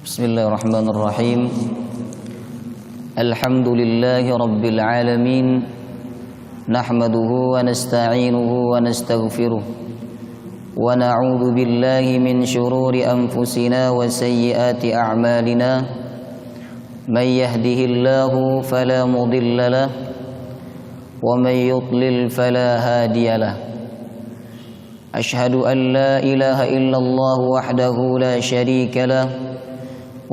Bismillahirrahmanirrahim. Alhamdulillahi rabbil alamin. Nahmaduhu wa nasta'inuhu wa nastaghfiruh. Wa na'udzu billahi min shururi anfusina wa sayyiati a'malina. May yahdihillahu fala mudilla lahu wa may yudlil fala hadiya lahu. Ashhadu an la ilaha illallah wahdahu la syarika lahu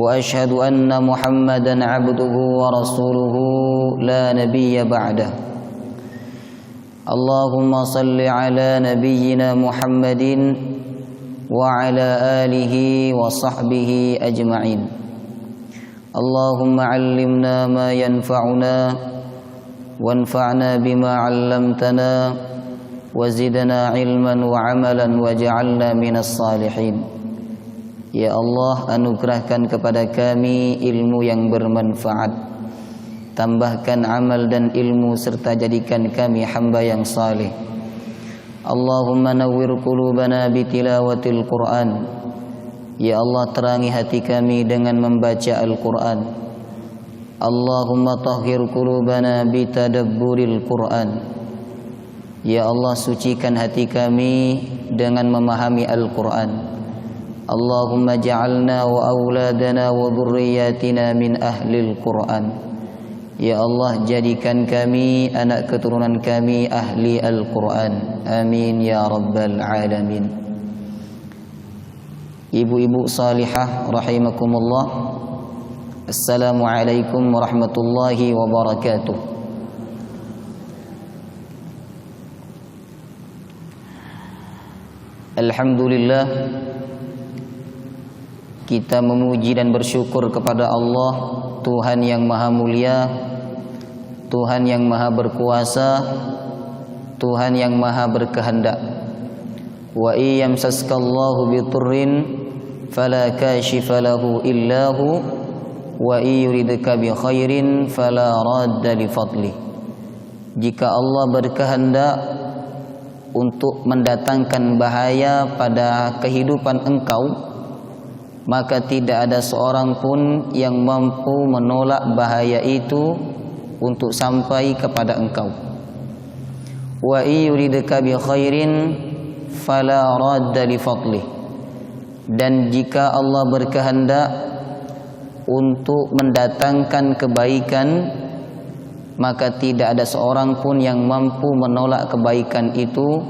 wa ashhadu anna Muhammadan abduhu wa rasuluhu la nabiyya ba'dah. Allahumma salli ala nabiyyina Muhammadin wa ala alihi wa sahbihi ajma'in. Allahumma 'allimna ma yanfa'una wanfa'na bima 'allamtana wa zidna 'ilman wa 'amalan waj'alna minas salihin. Ya Allah, anugerahkan kepada kami ilmu yang bermanfaat, tambahkan amal dan ilmu serta jadikan kami hamba yang saleh. Allahumma nawwir qulubana bitilawatil Qur'an. Ya Allah, terangi hati kami dengan membaca Al-Qur'an. Allahumma tahhir qulubana bitadabburil Qur'an. Ya Allah, sucikan hati kami dengan memahami Al-Qur'an. Allahumma ja'alna wa auladana wa dhurriyyatina min ahlil Qur'an. Ya Allah, jadikan kami, anak keturunan kami ahli Al-Qur'an. Amin ya rabbal alamin. Ibu-ibu salihah rahimakumullah, Assalamualaikum warahmatullahi wabarakatuh. Alhamdulillah, kita memuji dan bersyukur kepada Allah, Tuhan yang maha mulia, Tuhan yang maha berkuasa, Tuhan yang maha berkehendak. Wa iyamsaskallahu biturrin fala kashifa lahu illahu wa iyuridka bi khairin fala radda li fadli. Jika Allah berkehendak untuk mendatangkan bahaya pada kehidupan engkau, maka tidak ada seorang pun yang mampu menolak bahaya itu untuk sampai kepada engkau. Wa iyuridka bi khairin fala radda li fadli. Dan jika Allah berkehendak untuk mendatangkan kebaikan, maka tidak ada seorang pun yang mampu menolak kebaikan itu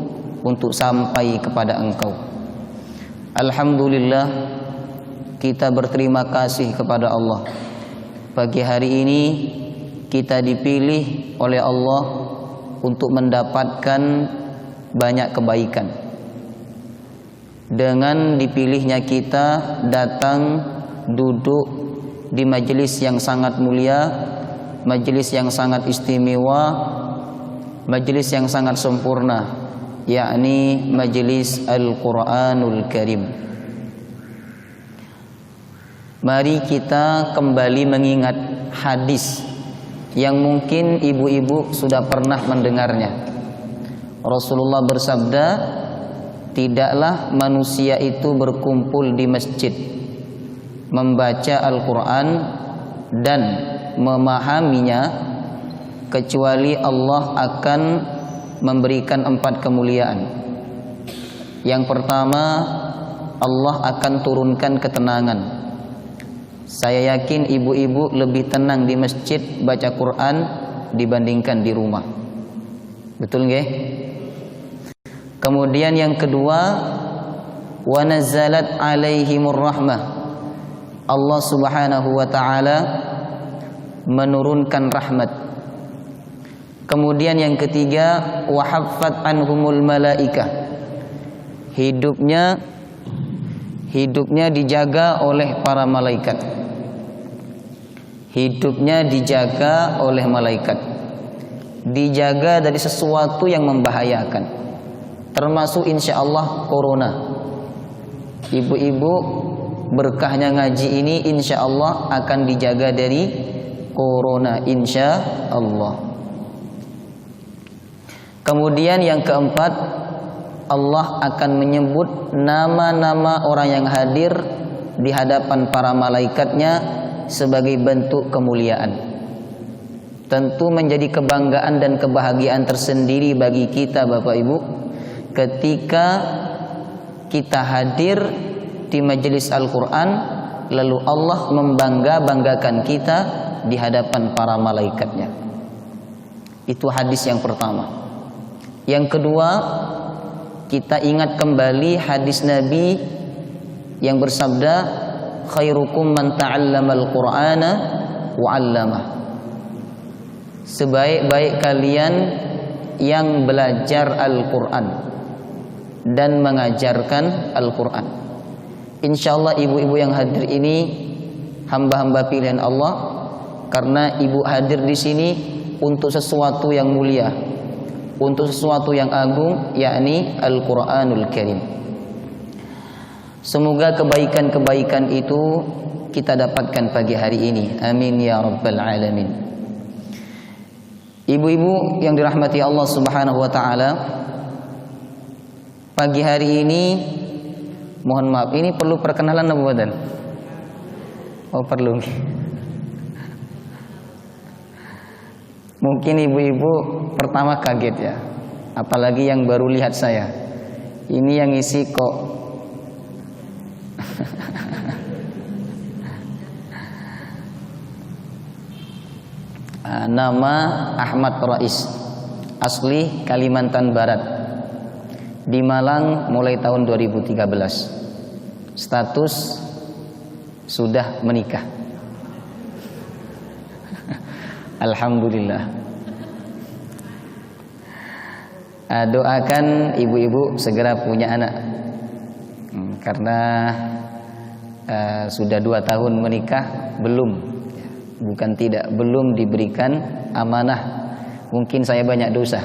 untuk sampai kepada engkau. Alhamdulillah, kita berterima kasih kepada Allah. Pagi hari ini kita dipilih oleh Allah untuk mendapatkan banyak kebaikan. Dengan dipilihnya kita datang duduk di majelis yang sangat mulia, majelis yang sangat istimewa, majelis yang sangat sempurna, yakni majelis Al-Quranul Karim. Mari kita kembali mengingat hadis yang mungkin ibu-ibu sudah pernah mendengarnya. Rasulullah bersabda, tidaklah manusia itu berkumpul di masjid membaca Al-Quran dan memahaminya kecuali Allah akan memberikan 4 kemuliaan. Yang pertama, Allah akan turunkan ketenangan. Saya yakin ibu-ibu lebih tenang di masjid baca Quran dibandingkan di rumah. Betul nggih? Kemudian yang kedua, wa nazzalat alaihimur rahmah. Allah Subhanahu wa taala menurunkan rahmat. Kemudian yang ketiga, wa haffat anhumul malaikah. Hidupnya dijaga oleh para malaikat. Hidupnya dijaga oleh malaikat. Dijaga dari sesuatu yang membahayakan, termasuk insyaallah corona. Ibu-ibu, berkahnya ngaji ini insyaallah akan dijaga dari corona insyaallah. Kemudian yang keempat, Allah akan menyebut nama-nama orang yang hadir di hadapan para malaikatnya sebagai bentuk kemuliaan. Tentu menjadi kebanggaan dan kebahagiaan tersendiri bagi kita Bapak Ibu ketika kita hadir di majelis Al-Quran, lalu Allah membangga-banggakan kita di hadapan para malaikatnya. Itu hadis yang pertama. Yang kedua, kita ingat kembali hadis Nabi yang bersabda, khairukum man ta'allamal Qur'ana wa 'allamah. Sebaik-baik kalian yang belajar Al-Quran dan mengajarkan Al-Quran. Insyaallah ibu-ibu yang hadir ini hamba-hamba pilihan Allah, karena ibu hadir di sini untuk sesuatu yang mulia, untuk sesuatu yang agung, yakni Al-Quranul Karim. Semoga kebaikan-kebaikan itu kita dapatkan pagi hari ini. Amin ya rabbal alamin. Ibu-ibu yang dirahmati Allah Subhanahu wa taala, pagi hari ini mohon maaf, ini perlu perkenalan apa badan? Oh, perlu. Mungkin ibu-ibu pertama kaget ya, apalagi yang baru lihat saya. Ini yang isi kok nama Ahmad Rais, asli Kalimantan Barat, di Malang mulai tahun 2013. Status sudah menikah. Alhamdulillah. Doakan ibu-ibu segera punya anak, karena sudah 2 tahun menikah belum diberikan amanah. Mungkin saya banyak dosa,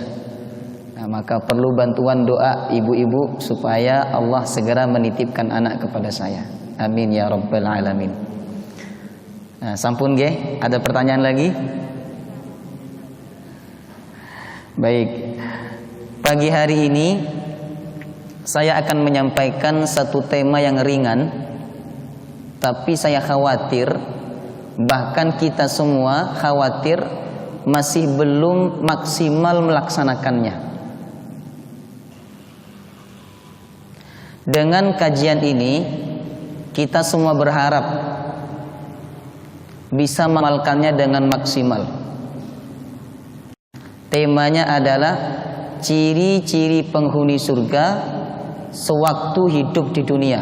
maka perlu bantuan doa ibu-ibu supaya Allah segera menitipkan anak kepada saya. Amin ya rabbal alamin. Sampun nggih, ada pertanyaan lagi? Baik. Pagi hari ini saya akan menyampaikan satu tema yang ringan, tapi saya khawatir, bahkan kita semua khawatir masih belum maksimal melaksanakannya. Dengan kajian ini kita semua berharap bisa mengamalkannya dengan maksimal. Temanya adalah ciri-ciri penghuni surga sewaktu hidup di dunia.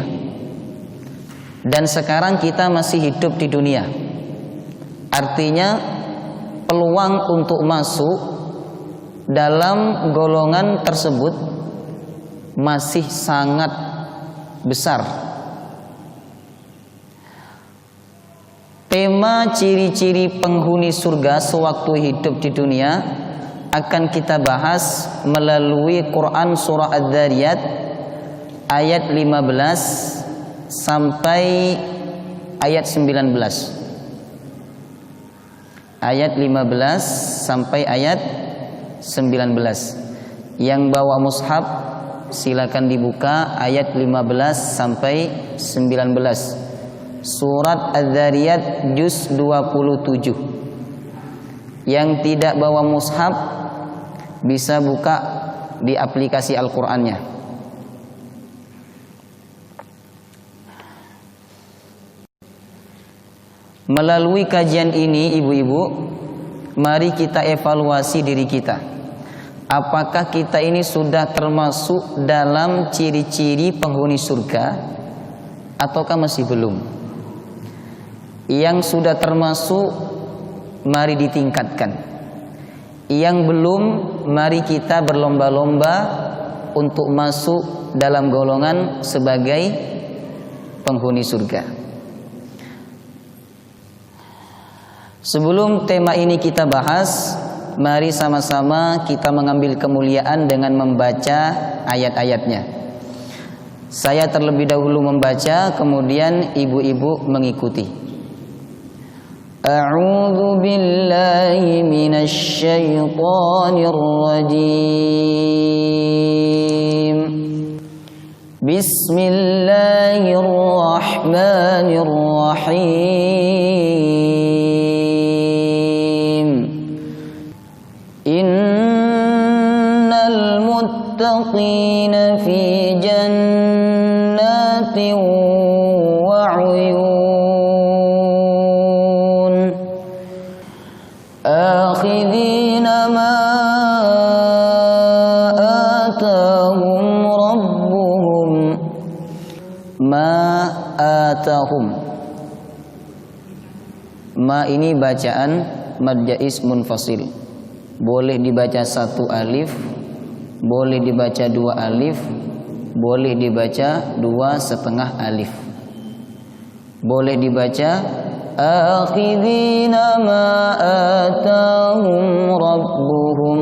Dan sekarang kita masih hidup di dunia. Artinya peluang untuk masuk dalam golongan tersebut masih sangat besar. Tema ciri-ciri penghuni surga sewaktu hidup di dunia akan kita bahas melalui Quran surah Adz-Dzariyat ayat 15 sampai ayat 19. Ayat 15 sampai ayat 19. Yang bawa mushaf silakan dibuka ayat 15 sampai 19. Surat Adz-Dzariyat juz 27. Yang tidak bawa mushaf bisa buka di aplikasi Al-Qur'annya. Melalui kajian ini ibu-ibu, mari kita evaluasi diri kita. Apakah kita ini sudah termasuk dalam ciri-ciri penghuni surga ataukah masih belum? Yang sudah termasuk, mari ditingkatkan. Yang belum, mari kita berlomba-lomba untuk masuk dalam golongan sebagai penghuni surga. Sebelum tema ini kita bahas, mari sama-sama kita mengambil kemuliaan dengan membaca ayat-ayatnya. Saya terlebih dahulu membaca, kemudian ibu-ibu mengikuti. A'udzu billahi minasy syaithanir rajim. Bismillahirrahmanirrahim. Innal muttaqina fi jannatin wa 'uyun akhidhina ma atahum. Ma ini bacaan mad jaiz munfasil. Boleh dibaca satu alif, boleh dibaca dua alif, boleh dibaca dua setengah alif. Boleh dibaca akhidhina ma atahum rabbuhum.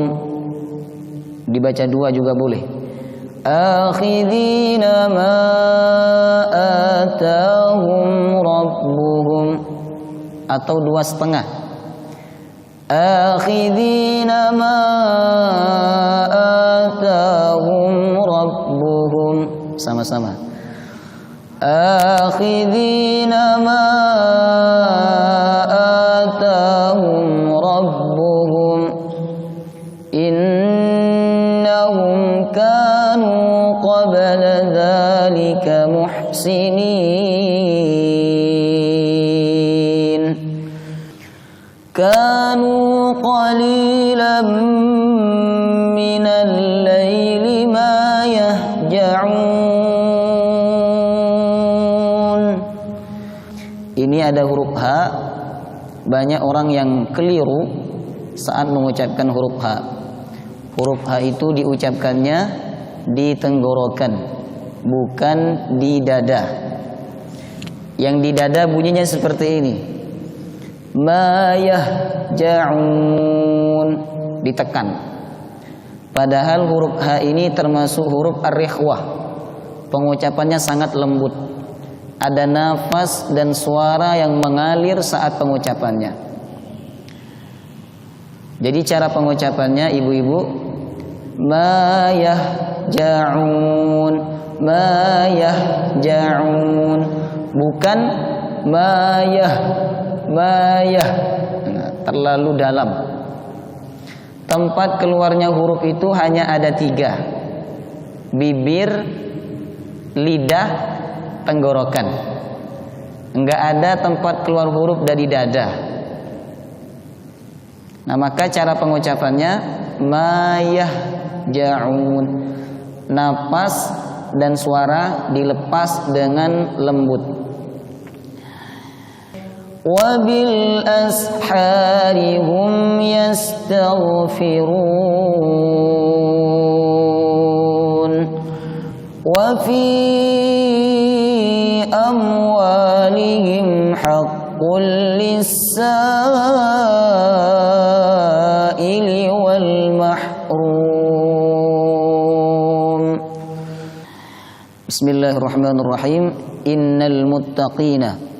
Dibaca dua juga boleh. Akhidhina ma atahum rabbuhum, atau dua setengah. Akhidhina ma atahum rabbuhum, sama-sama. Akhidhina ma atahum rabbuhum innahum kanu qabla dhalika muhsinin kanu qalilan minal laili ma yahja'un. Ini ada huruf H. Banyak orang yang keliru saat mengucapkan huruf H. Huruf H itu diucapkannya di tenggorokan, bukan di dada. Yang di dada bunyinya seperti ini. Ma yahja'un, ditekan. Padahal huruf H ini termasuk huruf ar-rikhwah. Pengucapannya sangat lembut. Ada nafas dan suara yang mengalir saat pengucapannya. Jadi cara pengucapannya ibu-ibu, ma yahja'un, ma yahja'un, bukan ma yah. Nah, terlalu dalam. Tempat keluarnya huruf itu hanya ada 3: bibir, lidah, tenggorokan. Enggak ada tempat keluar huruf dari dada. Nah, maka cara pengucapannya ma yahja'un. Napas dan suara dilepas dengan lembut. Wabil ashari hum yastaghfirun wa fi amwalihim haqqul lis-sa'ili wal mahrum. Bismillahirrahmanirrahim. Innal muttaqina,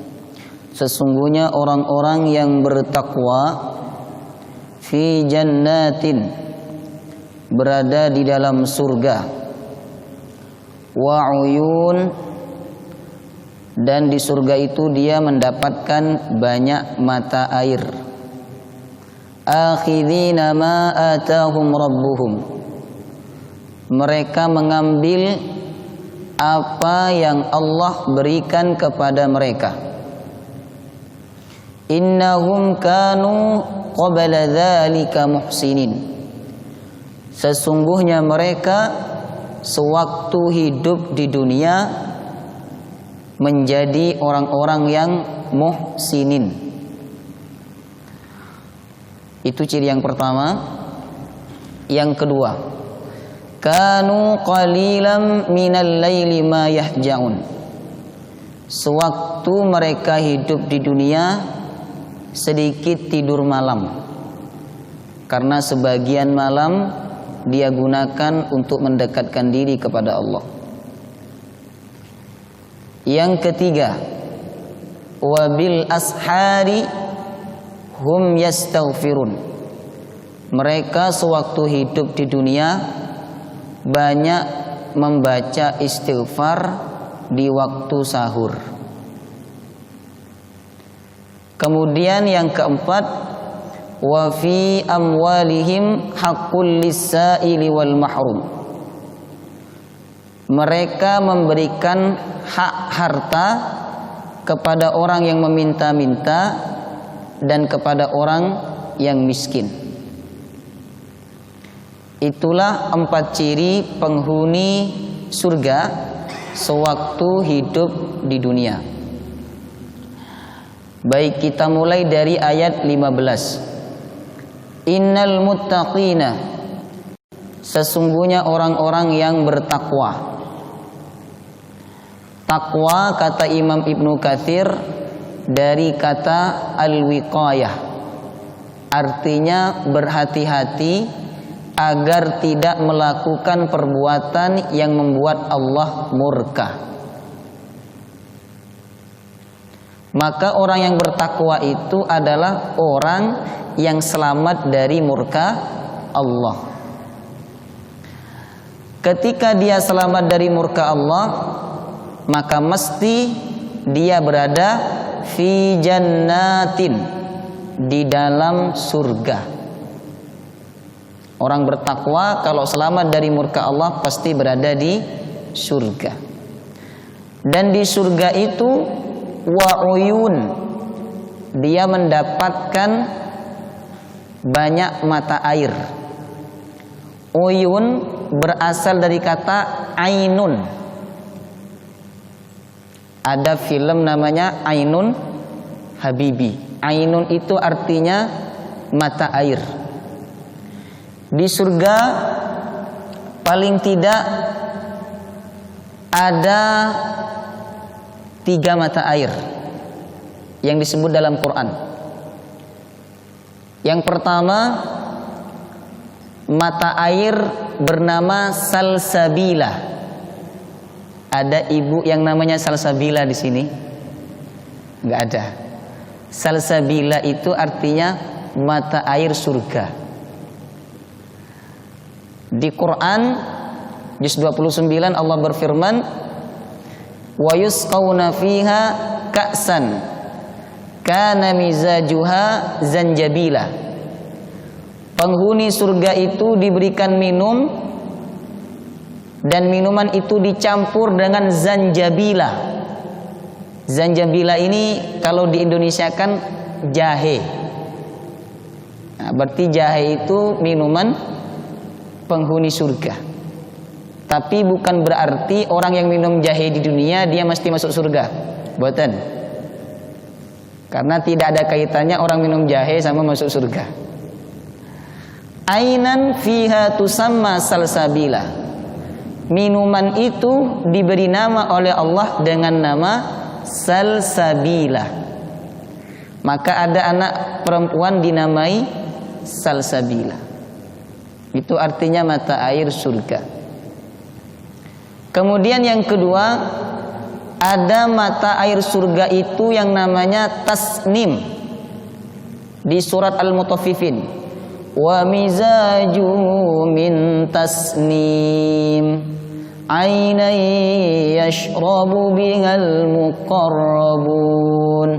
sesungguhnya orang-orang yang bertakwa, fi jannatin, berada di dalam surga, wa uyun, dan di surga itu dia mendapatkan banyak mata air. Akhidhina ma atahum rabbuhum, mereka mengambil apa yang Allah berikan kepada mereka. Innahum kanu qabla dzalika muhsinin, sesungguhnya mereka sewaktu hidup di dunia menjadi orang-orang yang muhsinin. Itu ciri yang pertama. Yang kedua, kanu qalilan minal laili ma yahja'un, sewaktu mereka hidup di dunia sedikit tidur malam, karena sebagian malam dia gunakan untuk mendekatkan diri kepada Allah. Yang ketiga, wabil ashari hum yastaghfirun, mereka sewaktu hidup di dunia banyak membaca istighfar di waktu sahur. Kemudian yang keempat, wa fi amwalihim haqqul lis-sa'ili wal mahrum. Mereka memberikan hak harta kepada orang yang meminta-minta dan kepada orang yang miskin. Itulah 4 ciri penghuni surga sewaktu hidup di dunia. Baik, kita mulai dari ayat 15. Innal muttaqina, sesungguhnya orang-orang yang bertakwa. Takwa, kata Imam Ibnu Katsir, dari kata al-wiqayah, artinya berhati-hati agar tidak melakukan perbuatan yang membuat Allah murka. Maka orang yang bertakwa itu adalah orang yang selamat dari murka Allah. Ketika dia selamat dari murka Allah, maka mesti dia berada fi jannatin, di dalam surga. Orang bertakwa kalau selamat dari murka Allah pasti berada di surga. Dan di surga itu wa'uyun, dia mendapatkan banyak mata air. Uyun berasal dari kata ainun. Ada film namanya Ainun Habibi. Ainun itu artinya mata air. Di surga paling tidak ada 3 mata air yang disebut dalam Quran. Yang pertama, mata air bernama Salsabila. Ada ibu yang namanya Salsabila di sini? Enggak ada. Salsabila itu artinya mata air surga. Di Quran juz 29 Allah berfirman, wa yusqawna fiha ka'san kana mizajuha zanjabila. Penghuni surga itu diberikan minum, dan minuman itu dicampur dengan zanjabila. Zanjabila ini kalau di Indonesia kan jahe. Nah, berarti jahe itu minuman penghuni surga. Tapi bukan berarti orang yang minum jahe di dunia dia mesti masuk surga. Boten. Karena tidak ada kaitannya orang minum jahe sama masuk surga. Ainan fiha tusamma salsabila. Minuman itu diberi nama oleh Allah dengan nama Salsabila. Maka ada anak perempuan dinamai Salsabila. Itu artinya mata air surga. Kemudian yang kedua, ada mata air surga itu yang namanya tasnim. Di surat Al-Mutaffifin, wa mizaju min tasnim ainai yashrabu bihal muqarrabun.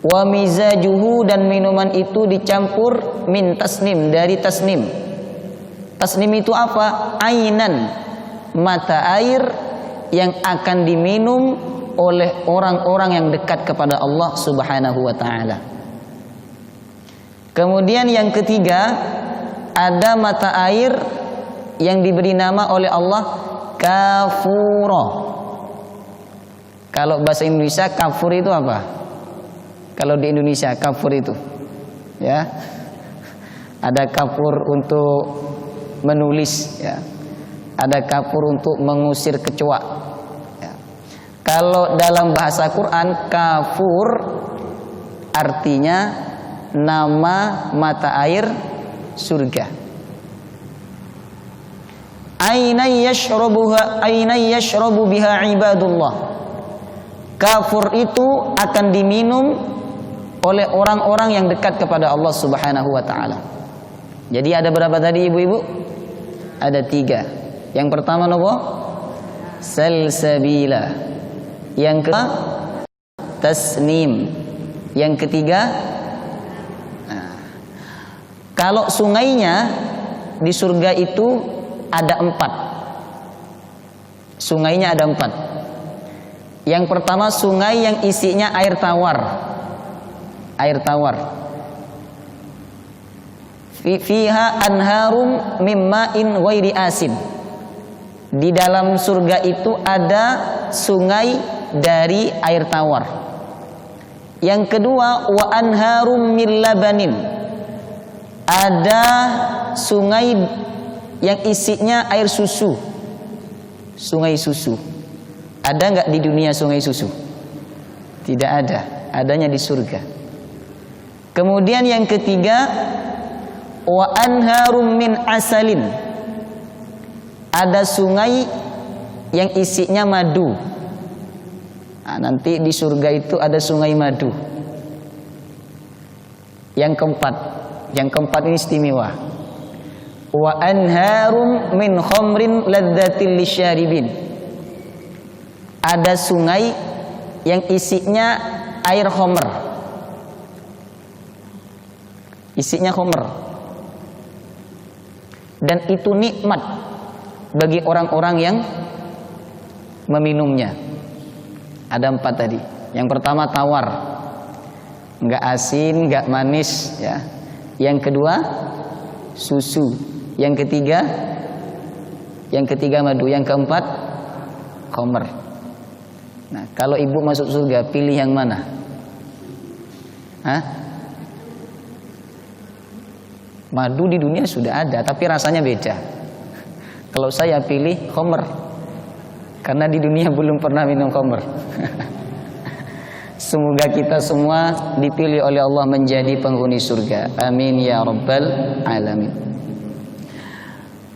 Wa mizajuhu, dan minuman itu dicampur min tasnim, dari tasnim. Tasnim itu apa? Ainan, mata air yang akan diminum oleh orang-orang yang dekat kepada Allah Subhanahu wa ta'ala. Kemudian yang ketiga, ada mata air yang diberi nama oleh Allah Kafuro. Kalau bahasa Indonesia kafur itu apa? Kalau di Indonesia kafur itu, ya, ada kafur untuk menulis, ya, ada kafur untuk mengusir kecoa. Ya. Kalau dalam bahasa Quran, kafur artinya nama mata air surga. Aina yashrabu biha ibadullah. Kafur itu akan diminum oleh orang-orang yang dekat kepada Allah Subhanahu wa ta'ala. Jadi ada berapa tadi ibu-ibu? Ada 3. Yang pertama nopo? Salsabila. Yang kedua tasnim. Yang ketiga, kalau sungainya di surga itu ada 4. Sungainya ada 4. Yang pertama sungai yang isinya air tawar. Air tawar. Fiha anharum mimma'in ghairi asin. Di dalam surga itu ada sungai dari air tawar. Yang kedua wa anharum min labanin. Ada sungai yang isinya air susu. Sungai susu. Ada enggak di dunia sungai susu? Tidak ada. Adanya di surga. Kemudian yang ketiga wa anharum min asalin. Ada sungai yang isinya madu. Nah, nanti di surga itu ada sungai madu. Yang keempat ini istimewa. Wa anharum min khamrin ladzatil lisyaribin. Ada sungai yang isinya air khamr. Isinya khamr. Dan itu nikmat bagi orang-orang yang meminumnya. Ada 4 tadi. Yang pertama tawar, enggak asin, enggak manis, ya. Yang kedua susu. Yang ketiga madu. Yang keempat khamr. Nah, kalau ibu masuk surga, pilih yang mana? Hah? Madu di dunia sudah ada, tapi rasanya beda. Kalau saya pilih khamr, karena di dunia belum pernah minum khamr. Semoga kita semua dipilih oleh Allah menjadi penghuni surga. Amin ya rabbal alamin.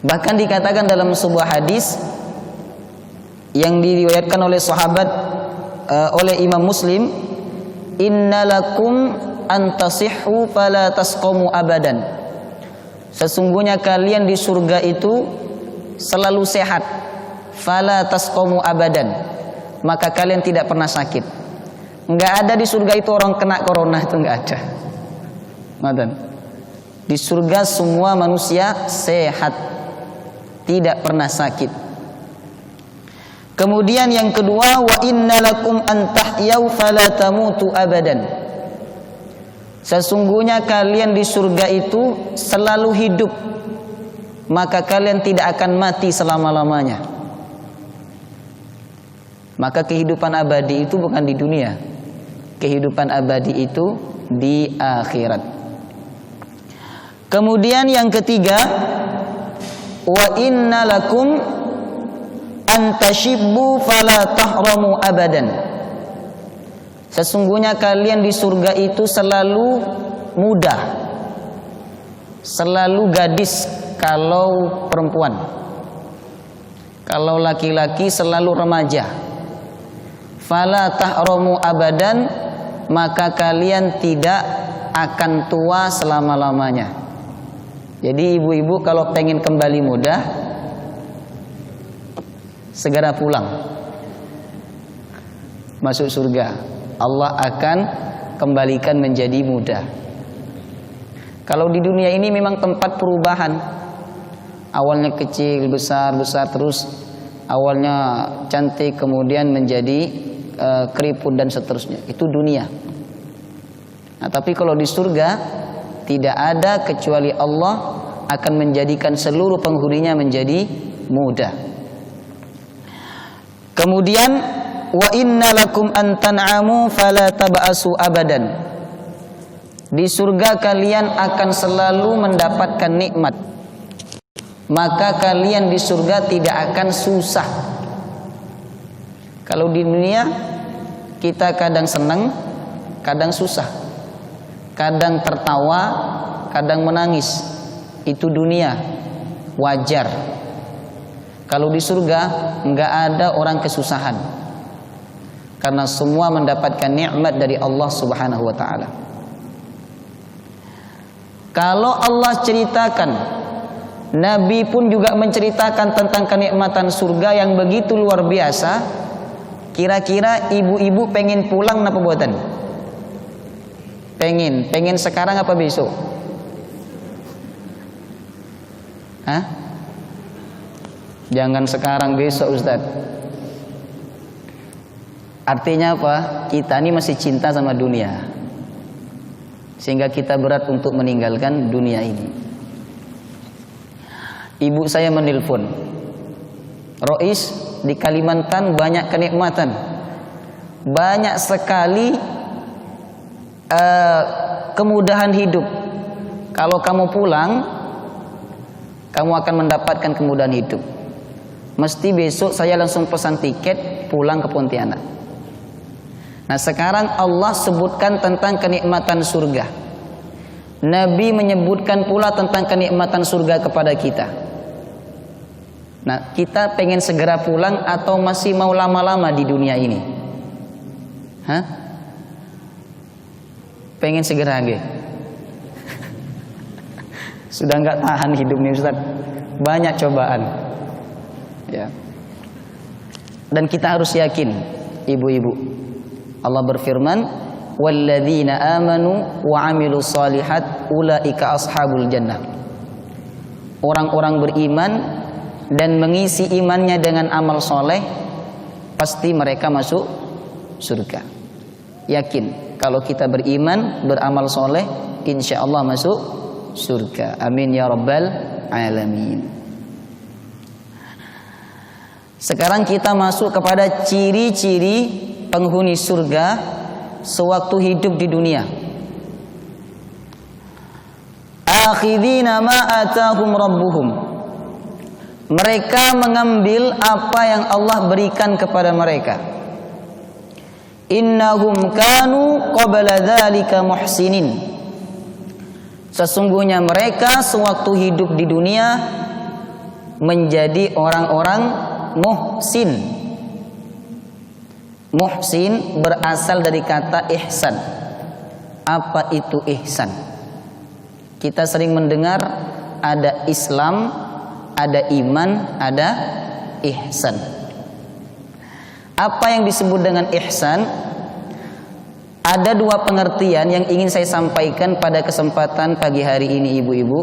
Bahkan dikatakan dalam sebuah hadis yang diriwayatkan oleh sahabat oleh Imam Muslim, innalakum antasihhu fala tasqamu abadan. Sesungguhnya kalian di surga itu selalu sehat. Fala tasqamu abadan. Maka kalian tidak pernah sakit. Enggak ada di surga itu orang kena corona, itu enggak ada. Ngoten. Di surga semua manusia sehat. Tidak pernah sakit. Kemudian yang kedua, wa innalakum an tahyau fala tamutu abadan. Sesungguhnya kalian di surga itu selalu hidup, maka kalian tidak akan mati selama-lamanya. Maka kehidupan abadi itu bukan di dunia. Kehidupan abadi itu di akhirat. Kemudian yang ketiga, wa inna lakum antashibbu fala tahramu abadan. Sesungguhnya kalian di surga itu selalu muda, selalu gadis kalau perempuan. Kalau laki-laki selalu remaja. Fala tahramu abadan, maka kalian tidak akan tua selama-lamanya. Jadi ibu-ibu kalau pengen kembali muda, segera pulang masuk surga. Allah akan kembalikan menjadi muda. Kalau di dunia ini memang tempat perubahan. Awalnya kecil, besar, terus awalnya cantik, kemudian menjadi keriput dan seterusnya. Itu dunia. Nah, tapi kalau di surga tidak ada kecuali Allah akan menjadikan seluruh penghuninya menjadi muda. Kemudian wa inna lakum an tan'amu fala tab'asu abadan. Di surga kalian akan selalu mendapatkan nikmat. Maka kalian di surga tidak akan susah. Kalau di dunia kita kadang senang, kadang susah. Kadang tertawa, kadang menangis. Itu dunia, wajar. Kalau di surga enggak ada orang kesusahan. Karena semua mendapatkan nikmat dari Allah Subhanahu wa taala. Kalau Allah ceritakan Nabi pun juga menceritakan tentang kenikmatan surga yang begitu luar biasa. Kira-kira ibu-ibu pengen pulang apa buatan? Pengen sekarang apa besok? Hah? Jangan sekarang, besok Ustaz. Artinya apa? Kita ini masih cinta sama dunia, sehingga kita berat untuk meninggalkan dunia ini. Ibu saya menelpon, Rois, di Kalimantan banyak kenikmatan, banyak sekali kemudahan hidup. Kalau kamu pulang, kamu akan mendapatkan kemudahan hidup. Mesti besok saya langsung pesan tiket pulang ke Pontianak. Nah, sekarang Allah sebutkan tentang kenikmatan surga. Nabi menyebutkan pula tentang kenikmatan surga kepada kita. Nah, kita pengen segera pulang atau masih mau lama-lama di dunia ini? Hah? Pengen segera ge? Sudah nggak tahan hidup nih Ustaz. Banyak cobaan. Ya. Dan kita harus yakin, ibu-ibu. Allah berfirman, "Walladzina amanu wa 'amilus shalihat ulaika ashabul jannah." Orang-orang beriman dan mengisi imannya dengan amal soleh, pasti mereka masuk surga. Yakin, kalau kita beriman, beramal soleh, insya Allah masuk surga. Amin ya rabbal alamin. Sekarang kita masuk kepada ciri-ciri penghuni surga sewaktu hidup di dunia. Akhidina ma atahum rabbuhum. Mereka mengambil apa yang Allah berikan kepada mereka. Innahum kanu qabla dzalika muhsinin. Sesungguhnya mereka sewaktu hidup di dunia menjadi orang-orang muhsin. Muhsin berasal dari kata ihsan. Apa itu ihsan? Kita sering mendengar ada Islam, ada iman, ada ihsan. Apa yang disebut dengan ihsan? Ada dua pengertian yang ingin saya sampaikan pada kesempatan pagi hari ini, ibu-ibu.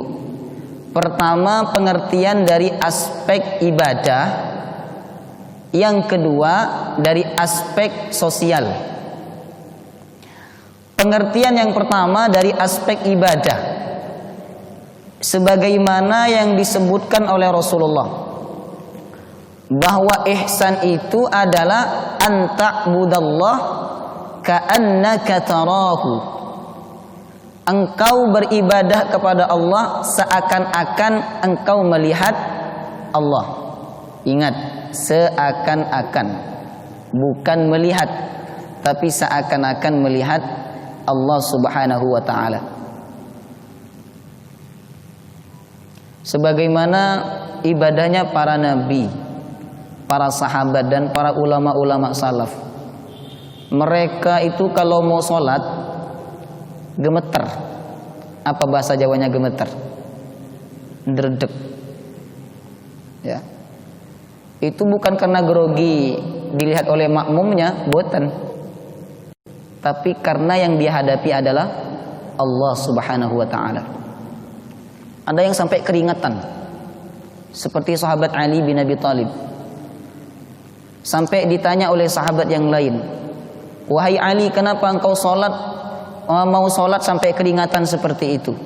Pertama, pengertian dari aspek ibadah. Yang kedua, dari aspek sosial. Pengertian yang pertama dari aspek ibadah, sebagaimana yang disebutkan oleh Rasulullah, bahwa ihsan itu adalah anta'budallah ka'annaka tarahu. Engkau beribadah kepada Allah seakan-akan engkau melihat Allah. Ingat, seakan-akan, bukan melihat, tapi seakan-akan melihat Allah Subhanahu wa ta'ala. Sebagaimana ibadahnya para nabi, para sahabat, dan para ulama-ulama salaf. Mereka itu kalau mau sholat gemeter. Apa bahasa Jawanya gemeter? Dredeg. Ya. Itu bukan karena grogi dilihat oleh makmumnya, boten. Tapi karena yang dia hadapi adalah Allah Subhanahu wa ta'ala. Ada yang sampai keringatan, seperti sahabat Ali bin Abi Thalib. Sampai ditanya oleh sahabat yang lain, "Wahai Ali, kenapa engkau mau sholat sampai keringatan seperti itu?"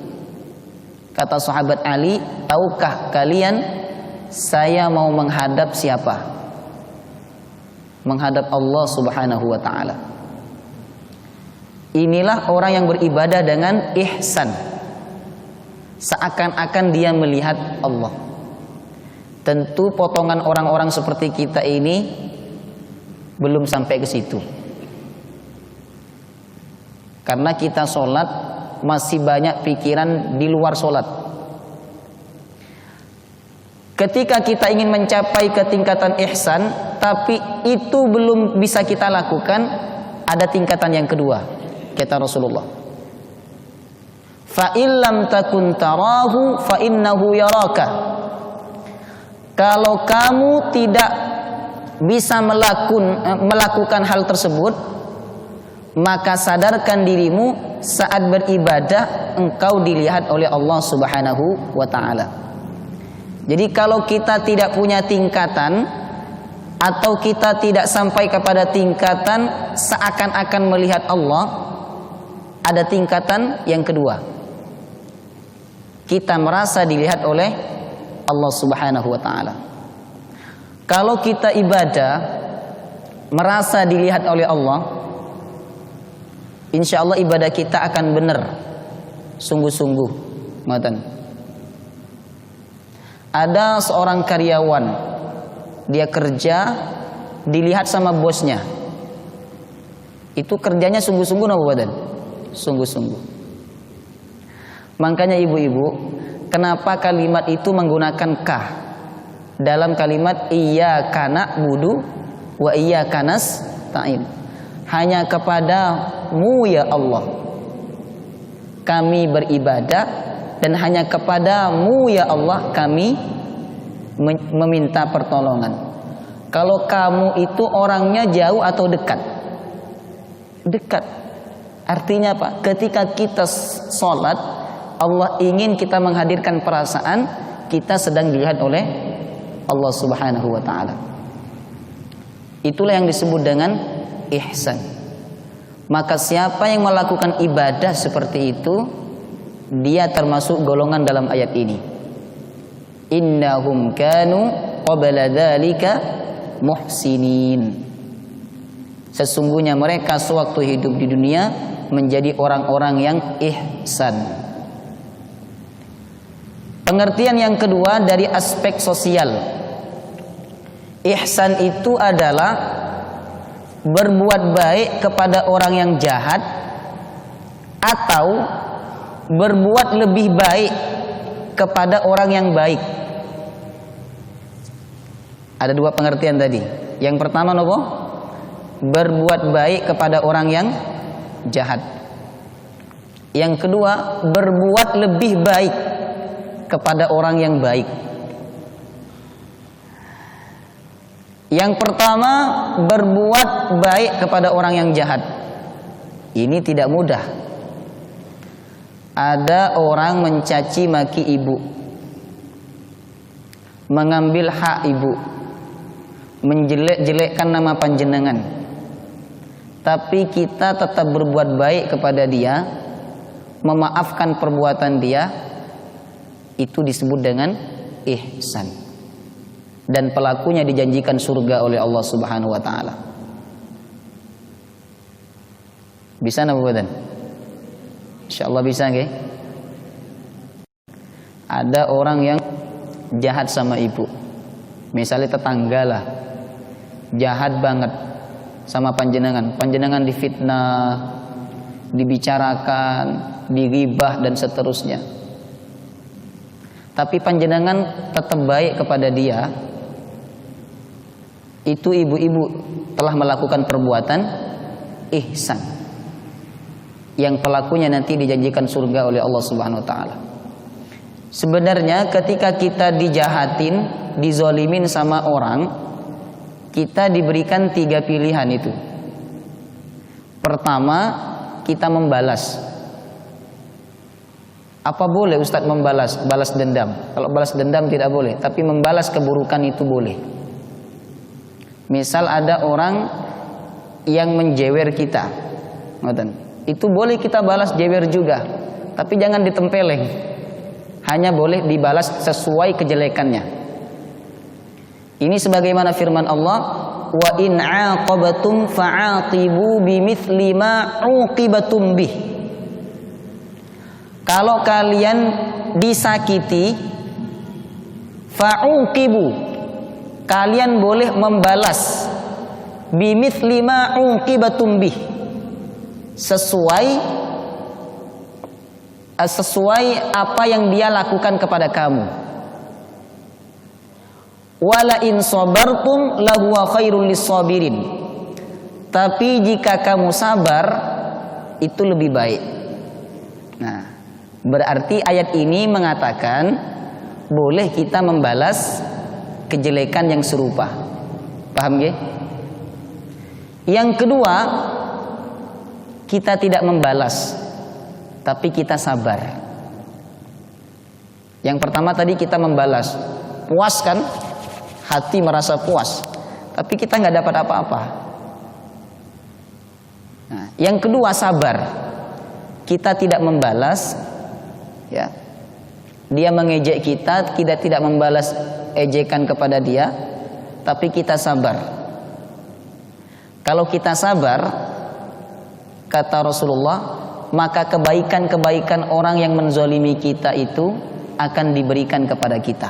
Kata sahabat Ali, "Tahukah kalian saya mau menghadap siapa? Menghadap Allah Subhanahu wa ta'ala." Inilah orang yang beribadah dengan ihsan, seakan-akan dia melihat Allah. Tentu potongan orang-orang seperti kita ini belum sampai ke situ. Karena kita sholat masih banyak pikiran di luar sholat. Ketika kita ingin mencapai ketingkatan ihsan, tapi itu belum bisa kita lakukan, ada tingkatan yang kedua, kata Rasulullah. Fa illam takun tarahu fa innahu yaraka. Kalau kamu tidak bisa melakukan hal tersebut, maka sadarkan dirimu saat beribadah engkau dilihat oleh Allah Subhanahu wa ta'ala. Jadi kalau kita tidak punya tingkatan, atau kita tidak sampai kepada tingkatan seakan-akan melihat Allah, ada tingkatan yang kedua, kita merasa dilihat oleh Allah Subhanahu wa ta'ala. Kalau kita ibadah merasa dilihat oleh Allah, insya Allah ibadah kita akan benar, sungguh-sungguh. Ada seorang karyawan, dia kerja, dilihat sama bosnya, itu kerjanya sungguh-sungguh apa badan? Sungguh-sungguh. Makanya ibu-ibu, kenapa kalimat itu menggunakan kah dalam kalimat iyyaka na'budu wa iyyaka nasta'in? Hanya kepadamu ya Allah kami beribadah, dan hanya kepadamu ya Allah kami meminta pertolongan. Kalau kamu itu orangnya jauh atau dekat? Dekat. Artinya apa? Ketika kita sholat, Allah ingin kita menghadirkan perasaan kita sedang dilihat oleh Allah Subhanahu wa ta'ala. Itulah yang disebut dengan ihsan. Maka siapa yang melakukan ibadah seperti itu, dia termasuk golongan dalam ayat ini. Innahum kanu qabla dzalika muhsinin. Sesungguhnya mereka sewaktu hidup di dunia menjadi orang-orang yang ihsan. Pengertian yang kedua dari aspek sosial, ihsan itu adalah berbuat baik kepada orang yang jahat atau berbuat lebih baik kepada orang yang baik. Ada dua pengertian tadi. Yang pertama nopo? Berbuat baik kepada orang yang jahat. Yang kedua, berbuat lebih baik kepada orang yang baik. Yang pertama, berbuat baik kepada orang yang jahat. Ini tidak mudah. Ada orang mencaci maki ibu, mengambil hak ibu, menjelek-jelekkan nama panjenengan, tapi kita tetap berbuat baik kepada dia, memaafkan perbuatan dia, itu disebut dengan ihsan, dan pelakunya dijanjikan surga oleh Allah Subhanahu wa ta'ala. Bisa napa badan? Insyaallah bisa nggih. Ada orang yang jahat sama ibu, misalnya tetangga lah, jahat banget sama panjenengan, panjenengan difitnah, dibicarakan, digibah dan seterusnya. Tapi panjenengan tetap baik kepada dia. Itu ibu-ibu telah melakukan perbuatan ihsan, yang pelakunya nanti dijanjikan surga oleh Allah Subhanahu wa ta'ala. Sebenarnya ketika kita dijahatin, dizolimin sama orang, kita diberikan 3 pilihan itu. Pertama, kita membalas. Apa boleh Ustadz membalas? Balas dendam. Kalau balas dendam tidak boleh, tapi membalas keburukan itu boleh. Misal ada orang yang menjewer kita, itu boleh kita balas jewer juga, tapi jangan ditempeleng. Hanya boleh dibalas sesuai kejelekannya. Ini sebagaimana firman Allah, wa in 'aqabatum fa'aqibu bimithli ma 'uqibatum bih. Kalau kalian disakiti, fa'uqibu, kalian boleh membalas, bimithli ma 'uqibatum bih, sesuai apa yang dia lakukan kepada kamu. Wala in sabartum lahuwa khairul lissabirin. Tapi jika kamu sabar, itu lebih baik. Nah, Berarti ayat ini mengatakan boleh kita membalas kejelekan yang serupa. Paham ya? Yang kedua, kita tidak membalas, tapi kita sabar. Yang pertama tadi kita membalas, puas kan? Hati merasa puas, tapi kita nggak dapat apa-apa. Nah, yang kedua sabar. Kita tidak membalas, ya. Dia mengejek kita, kita tidak membalas ejekan kepada dia, tapi kita sabar. Kalau kita sabar, kata Rasulullah, maka kebaikan-kebaikan orang yang menzalimi kita itu akan diberikan kepada kita.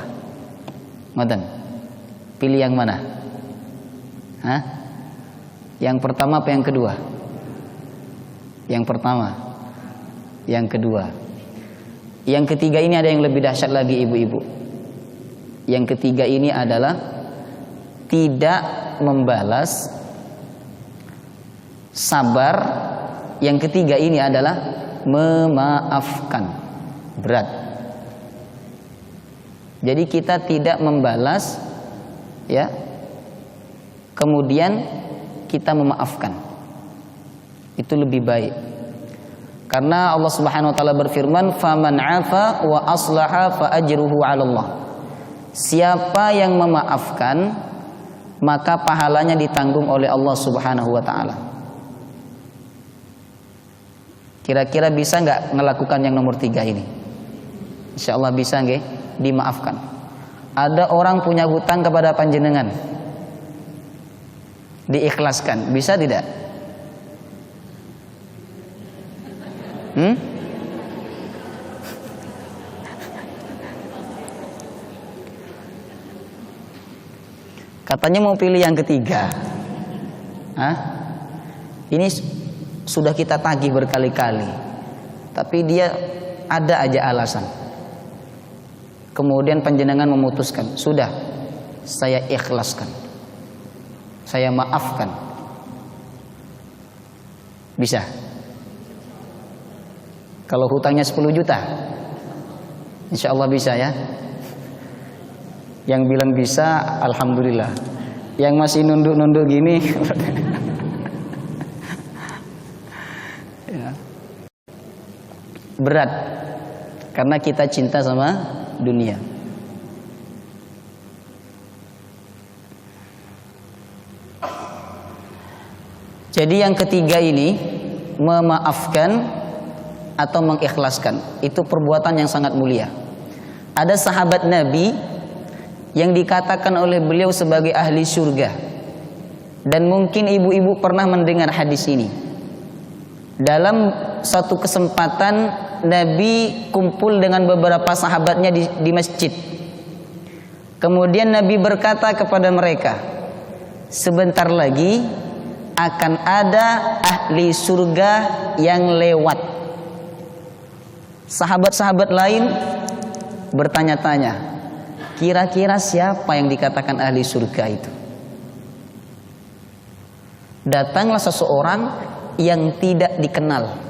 Ngoten. Pilih yang mana? Hah? Yang pertama apa yang kedua? Yang pertama. Yang kedua. Yang ketiga ini ada yang lebih dahsyat lagi, ibu-ibu. Yang ketiga ini adalah tidak membalas, sabar. Yang ketiga ini adalah memaafkan. Berat. Jadi kita tidak membalas, ya. Kemudian kita memaafkan. Itu lebih baik. Karena Allah Subhanahu wa taala berfirman, "Faman 'afa wa aslaha fa ajruhu 'ala Allah." Siapa yang memaafkan, maka pahalanya ditanggung oleh Allah Subhanahu wa taala. Kira-kira bisa nggak melakukan yang nomor 3 ini? Insya Allah bisa nggih, dimaafkan. Ada orang punya hutang kepada panjenengan, diikhlaskan, bisa tidak? Katanya mau pilih yang ketiga. Hah? Ini sudah kita tagih berkali-kali, tapi dia ada aja alasan. Kemudian panjenengan memutuskan, sudah, saya ikhlaskan, saya maafkan. Bisa? Kalau hutangnya 10 juta, insya Allah bisa ya. Yang bilang bisa, alhamdulillah. Yang masih nunduk-nunduk gini, ya. Berat, karena kita cinta sama dunia. Jadi yang ketiga ini, memaafkan atau mengikhlaskan, itu perbuatan yang sangat mulia. Ada sahabat Nabi yang dikatakan oleh beliau sebagai ahli surga, dan mungkin ibu-ibu pernah mendengar hadis ini. Dalam satu kesempatan Nabi kumpul dengan beberapa sahabatnya di masjid. Kemudian Nabi berkata kepada mereka, sebentar lagi akan ada ahli surga yang lewat. Sahabat-sahabat lain bertanya-tanya, kira-kira siapa yang dikatakan ahli surga itu? Datanglah seseorang yang tidak dikenal.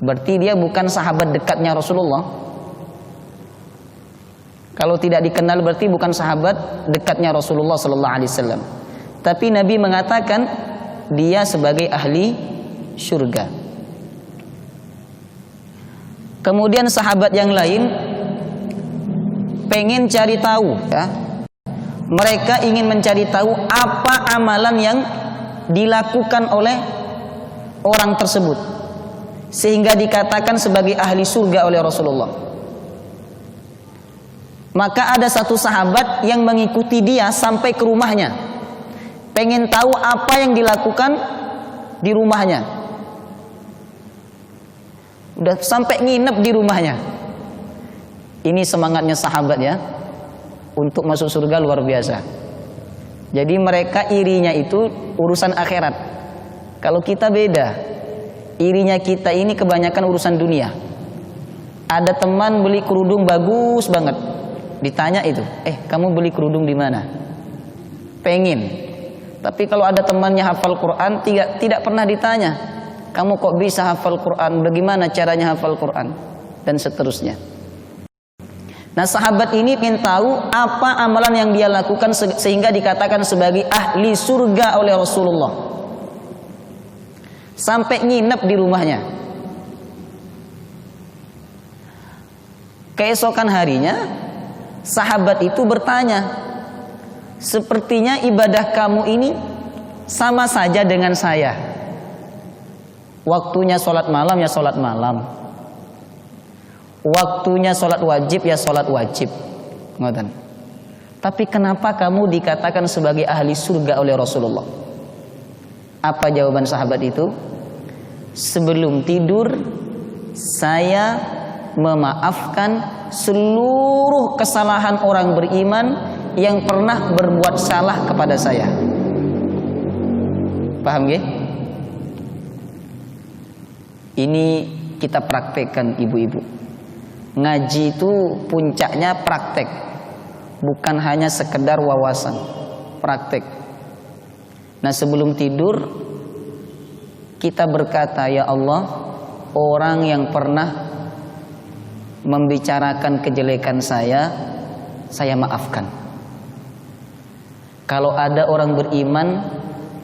Berarti dia bukan sahabat dekatnya Rasulullah. Kalau tidak dikenal berarti bukan sahabat dekatnya Rasulullah sallallahu alaihi wasallam. Tapi Nabi mengatakan dia sebagai ahli surga. Kemudian sahabat yang lain pengen cari tahu, ya. Mereka ingin mencari tahu apa amalan yang dilakukan oleh orang tersebut sehingga dikatakan sebagai ahli surga oleh Rasulullah. Maka ada satu sahabat yang mengikuti dia sampai ke rumahnya, pengen tahu apa yang dilakukan di rumahnya. Udah sampai nginep di rumahnya. Ini semangatnya sahabat ya, untuk masuk surga luar biasa. Jadi mereka irinya itu urusan akhirat. Kalau kita beda, irinya kita ini kebanyakan urusan dunia. Ada teman beli kerudung bagus banget, ditanya itu, kamu beli kerudung di mana? Pengen. Tapi kalau ada temannya hafal Quran, tidak pernah ditanya, Kamu kok bisa hafal Quran? Bagaimana caranya hafal Quran? Dan seterusnya. Nah, sahabat ini ingin tahu apa amalan yang dia lakukan sehingga dikatakan sebagai ahli surga oleh Rasulullah. Sampai nginep di rumahnya. Keesokan harinya, sahabat itu bertanya, sepertinya ibadah kamu ini sama saja dengan saya. Waktunya sholat malam ya sholat malam, waktunya sholat wajib ya sholat wajib. Ngoten. Tapi kenapa kamu dikatakan sebagai ahli surga oleh Rasulullah? Apa jawaban sahabat itu? Sebelum tidur saya memaafkan seluruh kesalahan orang beriman yang pernah berbuat salah kepada saya. Paham nggih? Ini kita praktekkan ibu-ibu. Ngaji itu puncaknya praktek, bukan hanya sekedar wawasan, praktek. Nah, sebelum tidur kita berkata, ya Allah, orang yang pernah membicarakan kejelekan saya maafkan. Kalau ada orang beriman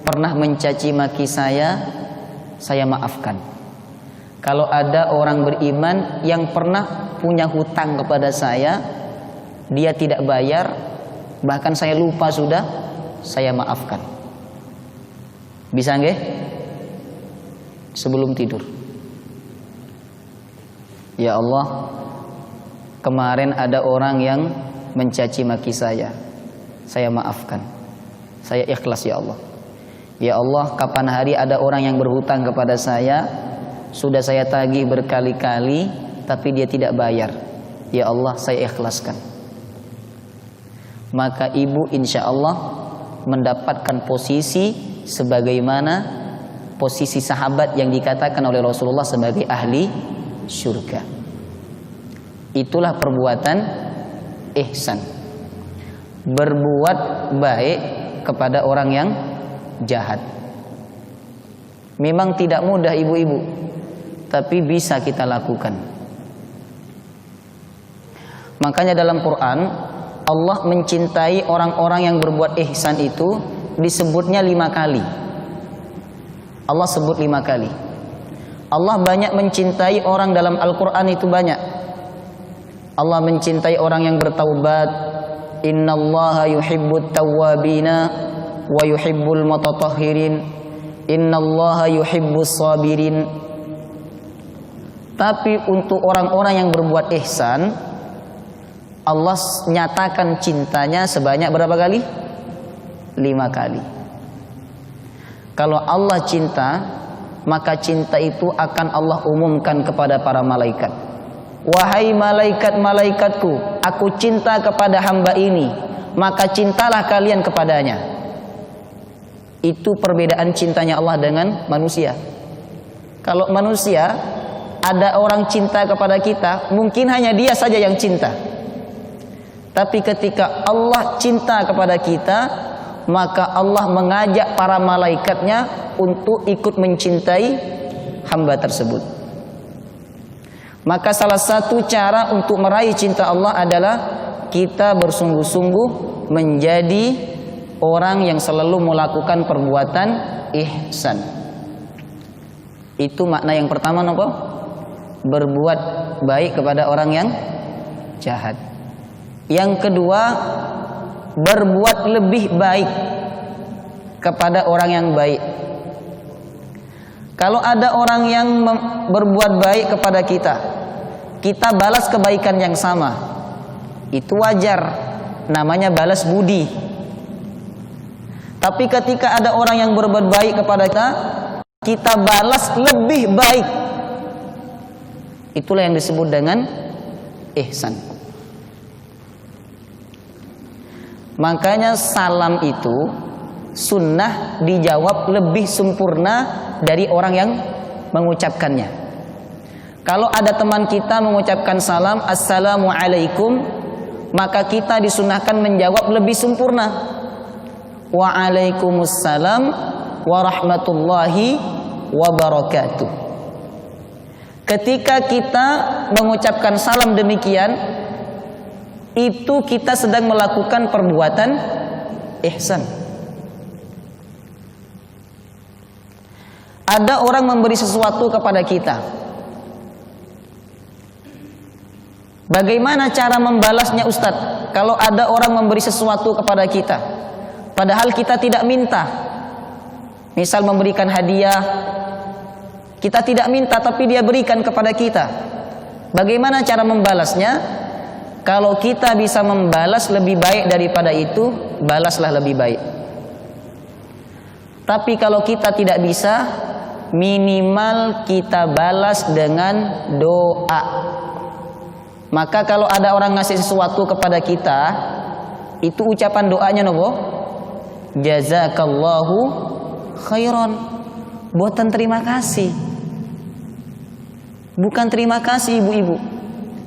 pernah mencaci maki saya maafkan. Kalau ada orang beriman yang pernah punya hutang kepada saya, dia tidak bayar, bahkan saya lupa sudah, saya maafkan. Bisa nggih? Sebelum tidur. Ya Allah, kemarin ada orang yang mencaci maki saya maafkan. Saya ikhlas ya Allah. Ya Allah, kapan hari ada orang yang berhutang kepada saya, sudah saya tagih berkali-kali, tapi dia tidak bayar. Ya Allah, saya ikhlaskan. Maka ibu insya Allah mendapatkan posisi sebagaimana posisi sahabat yang dikatakan oleh Rasulullah sebagai ahli surga. Itulah perbuatan ihsan. Berbuat baik kepada orang yang jahat. Memang tidak mudah ibu-ibu, tapi bisa kita lakukan. Makanya dalam Quran Allah mencintai orang-orang yang berbuat ihsan itu disebutnya 5 kali. Allah sebut 5 kali. Allah banyak mencintai orang dalam Al-Quran itu banyak. Allah mencintai orang yang bertaubat. Innallaha yuhibbut tawwabina wa yuhibbul mutatahhirin. Innallaha yuhibbus sabirin. Tapi untuk orang-orang yang berbuat ihsan, Allah nyatakan cintanya sebanyak berapa kali? 5 kali. Kalau Allah cinta, maka cinta itu akan Allah umumkan kepada para malaikat. Wahai malaikat-malaikatku, aku cinta kepada hamba ini, maka cintalah kalian kepadanya. Itu perbedaan cintanya Allah dengan manusia. Kalau manusia, ada orang cinta kepada kita, mungkin hanya dia saja yang cinta. Tapi ketika Allah cinta kepada kita, maka Allah mengajak para malaikatnya untuk ikut mencintai hamba tersebut. Maka salah satu cara untuk meraih cinta Allah adalah kita bersungguh-sungguh menjadi orang yang selalu melakukan perbuatan ihsan. Itu makna yang pertama, nopo? Berbuat baik kepada orang yang jahat. Yang kedua, berbuat lebih baik kepada orang yang baik. Kalau ada orang yang berbuat baik kepada kita, kita balas kebaikan yang sama. Itu wajar, namanya balas budi. Tapi ketika ada orang yang berbuat baik kepada kita, kita balas lebih baik. Itulah yang disebut dengan ihsan. Makanya salam itu sunnah dijawab lebih sempurna dari orang yang mengucapkannya. Kalau ada teman kita mengucapkan salam, assalamualaikum, maka kita disunahkan menjawab lebih sempurna. Waalaikumsalam warahmatullahi wabarakatuh. Ketika kita mengucapkan salam demikian, itu kita sedang melakukan perbuatan ihsan. Ada orang memberi sesuatu kepada kita. Bagaimana cara membalasnya Ustadz? Kalau ada orang memberi sesuatu kepada kita, padahal kita tidak minta. Misal memberikan hadiah, kita tidak minta tapi dia berikan kepada kita. Bagaimana cara membalasnya? Kalau kita bisa membalas lebih baik daripada itu, balaslah lebih baik. Tapi kalau kita tidak bisa, minimal kita balas dengan doa. Maka kalau ada orang ngasih sesuatu kepada kita, itu ucapan doanya nopo? Jazakallahu khairan. Buatan terima kasih. Bukan terima kasih ibu-ibu.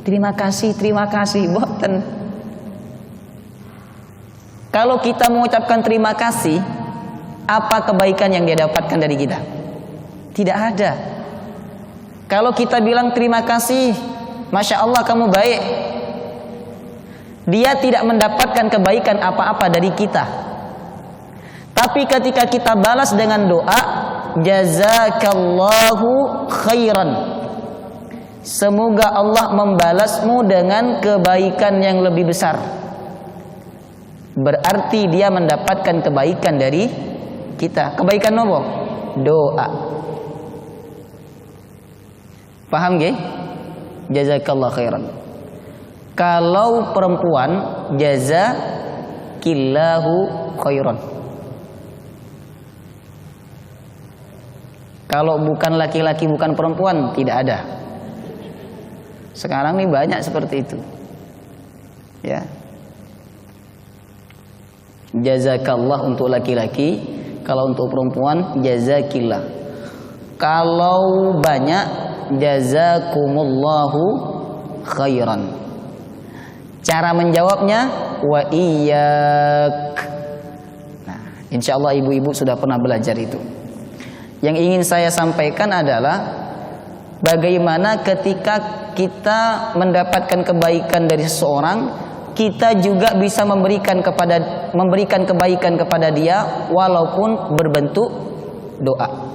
Terima kasih, buatan. Kalau kita mengucapkan terima kasih, apa kebaikan yang dia dapatkan dari kita? Tidak ada. Kalau kita bilang terima kasih, Masya Allah kamu baik, dia tidak mendapatkan kebaikan apa-apa dari kita. Tapi ketika kita balas dengan doa, jazakallahu khairan, semoga Allah membalasmu dengan kebaikan yang lebih besar, berarti dia mendapatkan kebaikan dari kita. Kebaikan apa? Doa. Paham gak? Jazakallahu khairan. Kalau perempuan, jazakillahu khairan. Kalau bukan laki-laki, bukan perempuan, tidak ada. Sekarang ini banyak seperti itu. Ya. Jazakallah untuk laki-laki, kalau untuk perempuan jazakillah. Kalau banyak, jazakumullahu khairan. Cara menjawabnya wa iyyak. Nah, insyaallah ibu-ibu sudah pernah belajar itu. Yang ingin saya sampaikan adalah bagaimana ketika kita mendapatkan kebaikan dari seseorang, kita juga bisa memberikan kebaikan kepada dia walaupun berbentuk doa.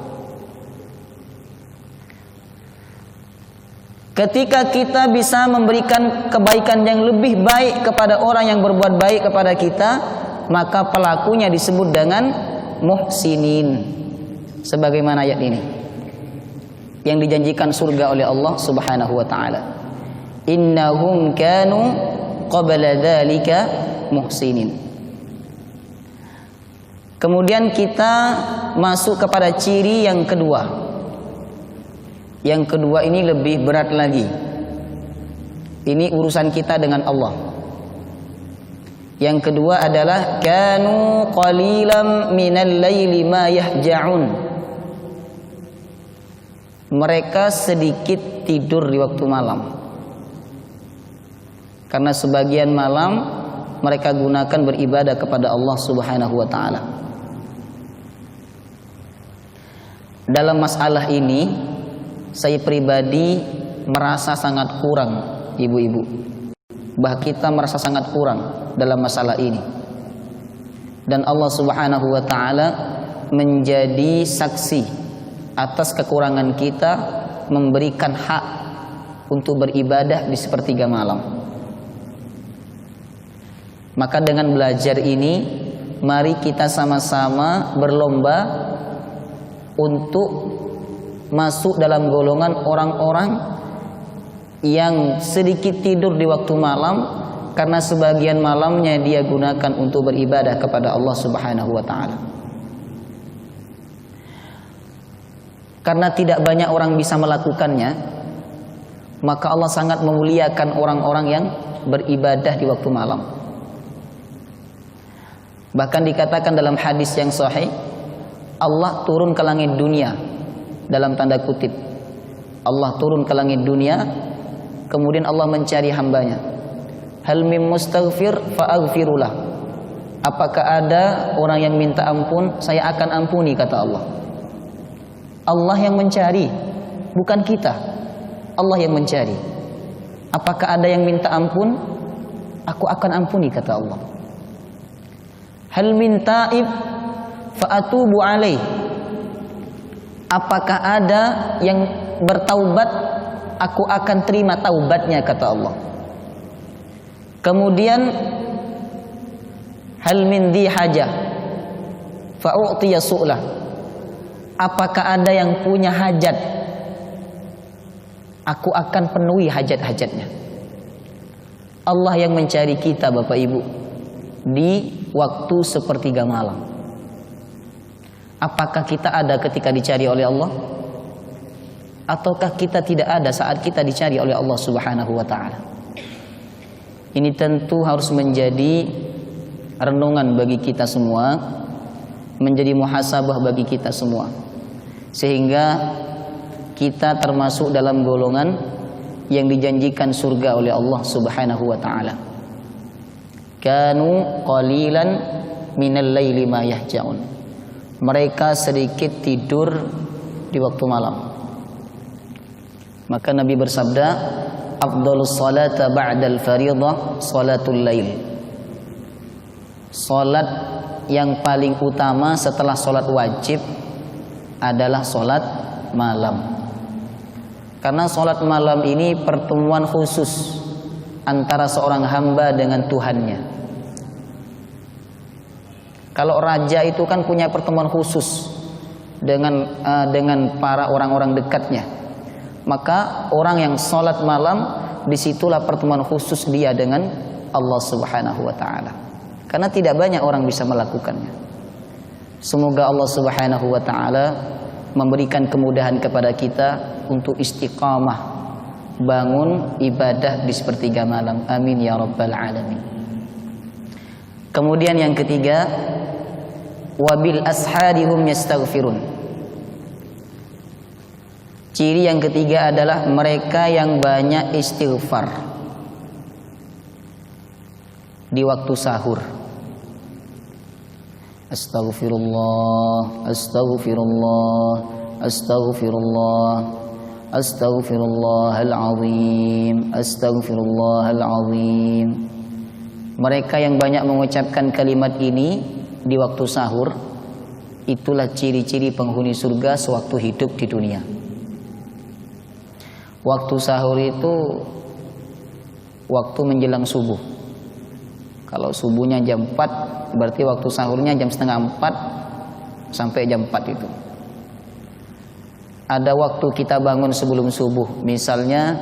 Ketika kita bisa memberikan kebaikan yang lebih baik kepada orang yang berbuat baik kepada kita, maka pelakunya disebut dengan muhsinin. Sebagaimana ayat ini yang dijanjikan surga oleh Allah Subhanahu wa taala. Innahum kanu qabla dzalika muhsinin. Kemudian kita masuk kepada ciri yang kedua. Yang kedua ini lebih berat lagi. Ini urusan kita dengan Allah. Yang kedua adalah kanu qalilan minal laili ma yahja'un. Mereka sedikit tidur di waktu malam. Karena sebagian malam mereka gunakan beribadah kepada Allah Subhanahu wa taala. Dalam masalah ini saya pribadi merasa sangat kurang, ibu-ibu. Bahkan kita merasa sangat kurang dalam masalah ini. Dan Allah Subhanahu wa taala menjadi saksi atas kekurangan kita memberikan hak untuk beribadah di sepertiga malam. Maka dengan belajar ini, mari kita sama-sama berlomba untuk masuk dalam golongan orang-orang yang sedikit tidur di waktu malam, karena sebagian malamnya dia gunakan untuk beribadah kepada Allah Subhanahu wa taala. Karena tidak banyak orang bisa melakukannya, maka Allah sangat memuliakan orang-orang yang beribadah di waktu malam. Bahkan dikatakan dalam hadis yang sahih, Allah turun ke langit dunia, dalam tanda kutip, Allah turun ke langit dunia, kemudian Allah mencari hambanya. Hal mim mustaghfir fa'aghfirulah. Apakah ada orang yang minta ampun, saya akan ampuni, kata Allah. Allah yang mencari, bukan kita. Allah yang mencari. Apakah ada yang minta ampun? Aku akan ampuni, kata Allah. Hal min taib fa'atubu alaih. Apakah ada yang bertaubat? Aku akan terima taubatnya, kata Allah. Kemudian hal min dhi hajah fa'u'tiya su'lah. Apakah ada yang punya hajat? Aku akan penuhi hajat-hajatnya. Allah yang mencari kita, Bapak Ibu, di waktu sepertiga malam. Apakah kita ada ketika dicari oleh Allah? Ataukah kita tidak ada saat kita dicari oleh Allah Subhanahu wa ta'ala? Ini tentu harus menjadi renungan bagi kita semua, menjadi muhasabah bagi kita semua, sehingga kita termasuk dalam golongan yang dijanjikan surga oleh Allah Subhanahu wa ta'ala. Kanu qalilan minal laili ma yahja'un. Mereka sedikit tidur di waktu malam. Maka Nabi bersabda, afdhalus salata ba'dal fariidhah salatul lail. Salat yang paling utama setelah salat wajib adalah salat malam. Karena salat malam ini pertemuan khusus antara seorang hamba dengan Tuhannya. Kalau raja itu kan punya pertemuan khusus dengan para orang-orang dekatnya. Maka orang yang salat malam, disitulah pertemuan khusus dia dengan Allah Subhanahu wa ta'ala. Karena tidak banyak orang bisa melakukannya. Semoga Allah Subhanahu wa ta'ala memberikan kemudahan kepada kita untuk istiqamah bangun ibadah di sepertiga malam. Amin ya rabbal alamin. Kemudian yang ketiga, wabil asharihum yastaghfirun. Ciri yang ketiga adalah mereka yang banyak istighfar di waktu sahur. Astaghfirullah, astaghfirullah, astaghfirullah, astaghfirullahal azim, astaghfirullahal azim. Mereka yang banyak mengucapkan kalimat ini di waktu sahur, itulah ciri-ciri penghuni surga sewaktu hidup di dunia. Waktu sahur itu waktu menjelang subuh. Kalau subuhnya jam 4, berarti waktu sahurnya jam setengah 4 sampai jam 4 itu. Ada waktu kita bangun sebelum subuh. Misalnya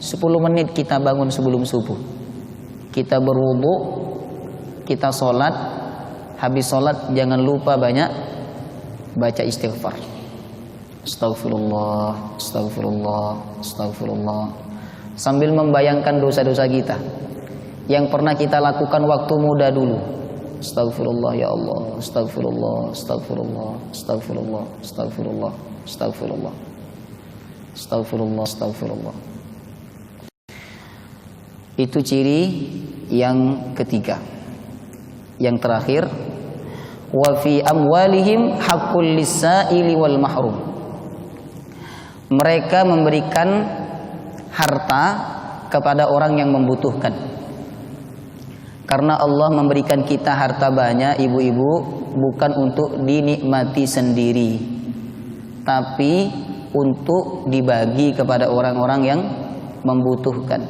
10 menit kita bangun sebelum subuh. Kita berwudu, kita sholat. Habis sholat jangan lupa banyak baca istighfar. Astaghfirullah, astaghfirullah, astaghfirullah. Sambil membayangkan dosa-dosa kita yang pernah kita lakukan waktu muda dulu. Astaghfirullah ya Allah, astaghfirullah, astaghfirullah, astaghfirullah, astaghfirullah, astaghfirullah, astaghfirullah, astaghfirullah. Itu ciri yang ketiga. Yang terakhir, wa fi amwalihim haqqul lis-sa'ili wal mahrum. Mereka memberikan harta kepada orang yang membutuhkan. Karena Allah memberikan kita harta banyak, ibu-ibu, bukan untuk dinikmati sendiri, tapi untuk dibagi kepada orang-orang yang membutuhkan.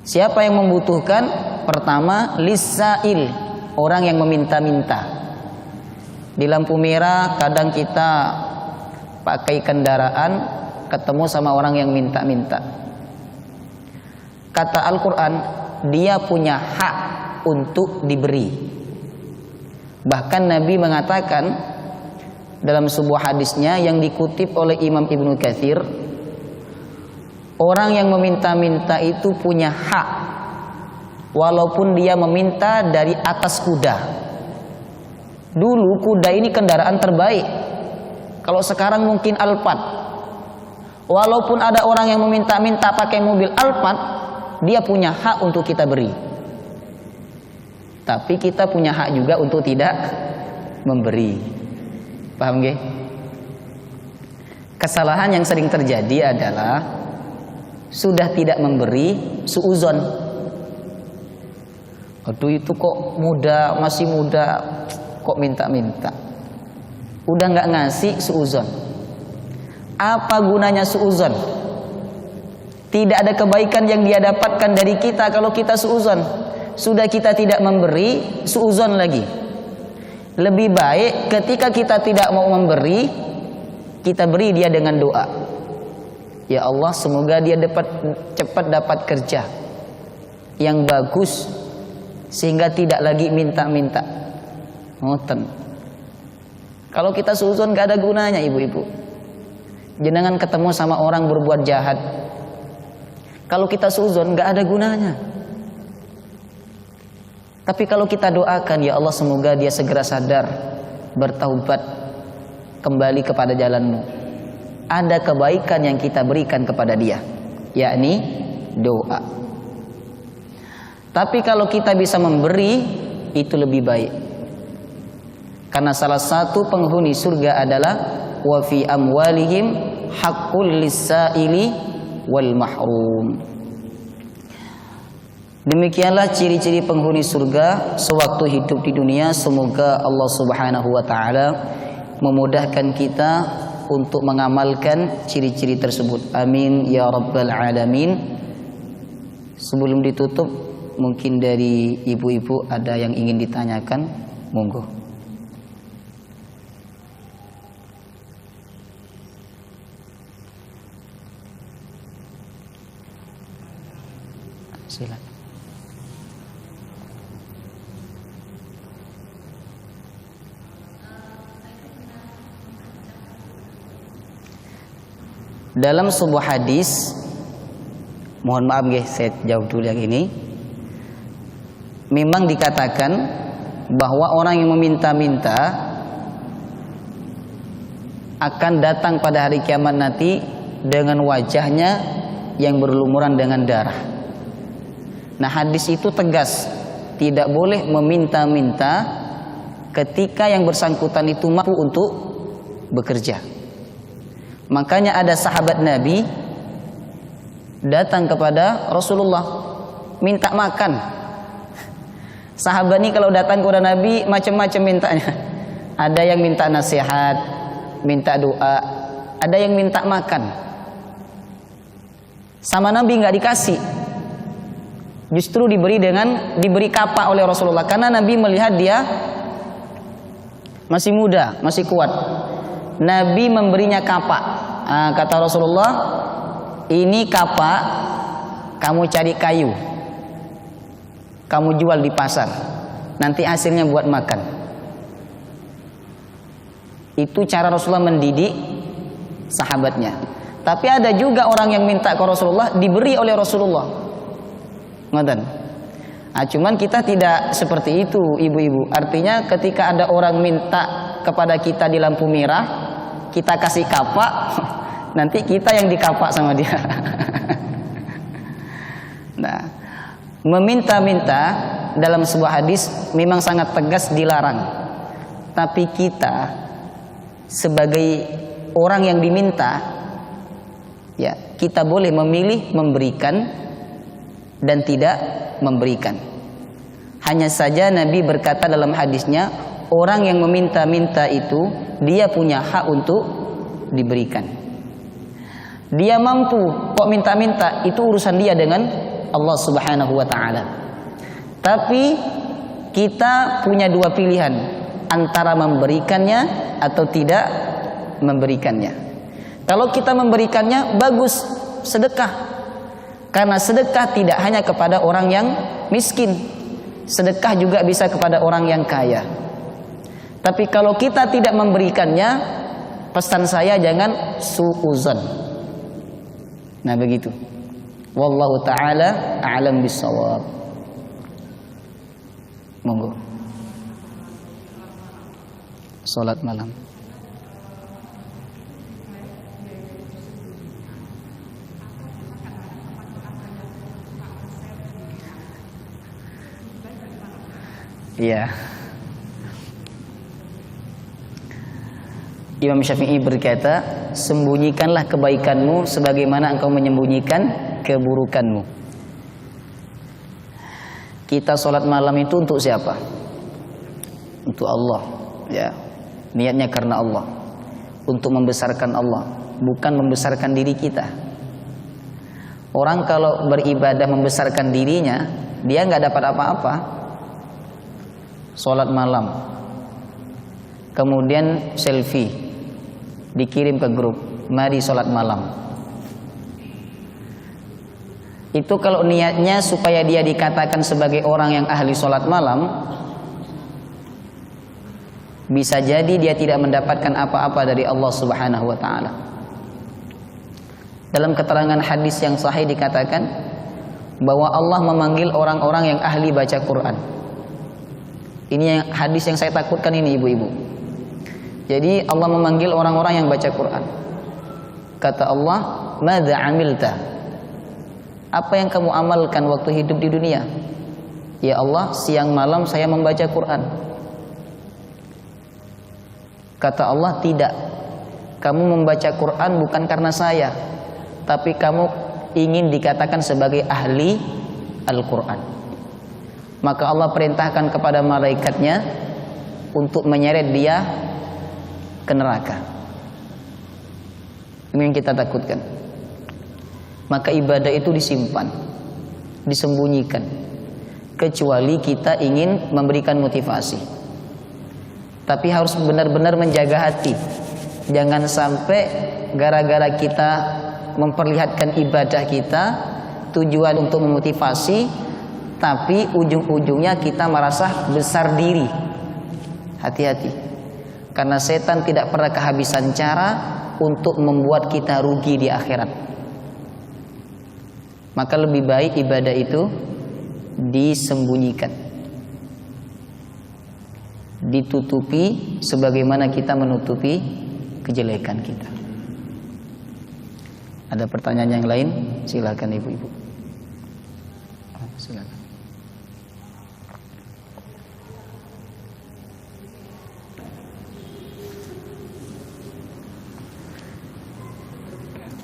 Siapa yang membutuhkan? Pertama, lis-sa'il, orang yang meminta-minta. Di lampu merah kadang kita pakai kendaraan, ketemu sama orang yang minta-minta. Kata Al-Quran, dia punya hak untuk diberi. Bahkan Nabi mengatakan dalam sebuah hadisnya yang dikutip oleh Imam Ibnu Katsir, orang yang meminta-minta itu punya hak, walaupun dia meminta dari atas kuda. Dulu kuda ini kendaraan terbaik. Kalau sekarang mungkin Alphard. Walaupun ada orang yang meminta-minta pakai mobil Alphard, dia punya hak untuk kita beri. Tapi kita punya hak juga untuk tidak memberi. Paham nggih? Kesalahan yang sering terjadi adalah sudah tidak memberi suuzon. Aduh, itu kok muda, masih muda, kok minta-minta. Udah nggak ngasih suuzon. Apa gunanya suuzon? Tidak ada kebaikan yang dia dapatkan dari kita kalau kita suuzon. Sudah kita tidak memberi suuzon lagi. Lebih baik ketika kita tidak mau memberi, kita beri dia dengan doa. Ya Allah, semoga dia cepat dapat kerja yang bagus sehingga tidak lagi minta-minta. Ngoten. Kalau kita suuzon gak ada gunanya, ibu-ibu. Jenengan ketemu sama orang berbuat jahat, kalau kita suuzon gak ada gunanya. Tapi kalau kita doakan, ya Allah semoga dia segera sadar, bertaubat, kembali kepada jalanmu, ada kebaikan yang kita berikan kepada dia, yakni doa. Tapi kalau kita bisa memberi, itu lebih baik. Karena salah satu penghuni surga adalah wa fi amwalihim haqqul lis-sa'ili wal mahrum. Demikianlah ciri-ciri penghuni surga sewaktu hidup di dunia. Semoga Allah Subhanahu wa taala memudahkan kita untuk mengamalkan ciri-ciri tersebut. Amin ya rabbal alamin. Sebelum ditutup, mungkin dari ibu-ibu ada yang ingin ditanyakan, monggo. Silakan. Dalam sebuah hadis, mohon maaf guys, saya jawab dulu yang ini. Memang dikatakan bahwa orang yang meminta-minta akan datang pada hari kiamat nanti dengan wajahnya yang berlumuran dengan darah. Nah, hadis itu tegas, tidak boleh meminta-minta ketika yang bersangkutan itu mampu untuk bekerja. Makanya ada sahabat Nabi datang kepada Rasulullah minta makan. Sahabat ini kalau datang kepada Nabi macam-macam mintanya. Ada yang minta nasihat, minta doa, ada yang minta makan. Sama Nabi nggak dikasih. Justru diberi kapak oleh Rasulullah karena Nabi melihat dia masih muda, masih kuat. Nabi memberinya kapak. Kata Rasulullah, ini kapak, kamu cari kayu, kamu jual di pasar, nanti hasilnya buat makan. Itu cara Rasulullah mendidik sahabatnya. Tapi ada juga orang yang minta ke Rasulullah, diberi oleh Rasulullah. Ngoten. Cuman kita tidak seperti itu, ibu-ibu. Artinya ketika ada orang minta kepada kita di lampu merah, kita kasih kapak, nanti kita yang dikapak sama dia. Nah, meminta-minta dalam sebuah hadis memang sangat tegas dilarang. Tapi kita sebagai orang yang diminta, ya, kita boleh memilih memberikan dan tidak memberikan. Hanya saja Nabi berkata dalam hadisnya, orang yang meminta-minta itu dia punya hak untuk diberikan. Dia mampu kok minta-minta, itu urusan dia dengan Allah Subhanahu wa taala. Tapi kita punya dua pilihan, antara memberikannya atau tidak memberikannya. Kalau kita memberikannya, bagus, sedekah. Karena sedekah tidak hanya kepada orang yang miskin, sedekah juga bisa kepada orang yang kaya. Tapi kalau kita tidak memberikannya, pesan saya jangan suuzon. Nah begitu. Wallahu ta'ala a'lam bissawab. Monggo. Salat malam. Iya. Imam Syafi'i berkata, sembunyikanlah kebaikanmu sebagaimana engkau menyembunyikan keburukanmu. Kita sholat malam itu untuk siapa? Untuk Allah, ya. Niatnya karena Allah, untuk membesarkan Allah, bukan membesarkan diri kita. Orang kalau beribadah membesarkan dirinya, dia nggak dapat apa-apa. Sholat malam, kemudian selfie, dikirim ke grup, mari sholat malam. Itu kalau niatnya supaya dia dikatakan sebagai orang yang ahli sholat malam, bisa jadi dia tidak mendapatkan apa-apa dari Allah Subhanahu wa ta'ala. Dalam keterangan hadis yang sahih dikatakan bahwa Allah memanggil orang-orang yang ahli baca Quran. Ini yang hadis yang saya takutkan ini, ibu-ibu. Jadi Allah memanggil orang-orang yang baca Quran. Kata Allah, "Madza amilta?" Apa yang kamu amalkan waktu hidup di dunia? Ya Allah, siang malam saya membaca Quran. Kata Allah, tidak. Kamu membaca Quran bukan karena saya, tapi kamu ingin dikatakan sebagai ahli Al-Quran. Maka Allah perintahkan kepada malaikatnya untuk menyeret dia ke neraka. Ini yang kita takutkan. Maka ibadah itu disimpan, disembunyikan, kecuali kita ingin memberikan motivasi. Tapi harus benar-benar menjaga hati. Jangan sampai gara-gara kita memperlihatkan ibadah kita tujuan untuk memotivasi, tapi ujung-ujungnya kita merasa besar diri. Hati-hati, karena setan tidak pernah kehabisan cara untuk membuat kita rugi di akhirat. Maka lebih baik ibadah itu disembunyikan, ditutupi sebagaimana kita menutupi kejelekan kita. Ada pertanyaan yang lain? Silakan ibu-ibu. Silakan.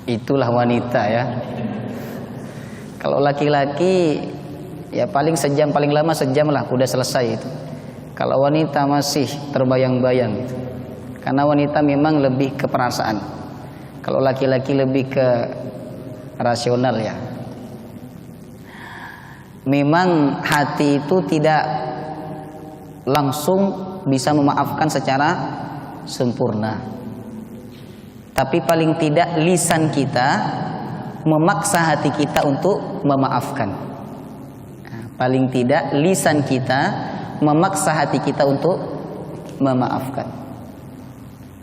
Itulah wanita, ya. Kalau laki-laki ya paling sejam, paling lama sejam lah, udah selesai itu. Kalau wanita masih terbayang-bayang gitu. Karena wanita memang lebih ke perasaan. Kalau laki-laki lebih ke rasional, ya. Memang hati itu tidak langsung bisa memaafkan secara sempurna. Tapi paling tidak lisan kita memaksa hati kita untuk memaafkan. Nah, paling tidak lisan kita memaksa hati kita untuk memaafkan.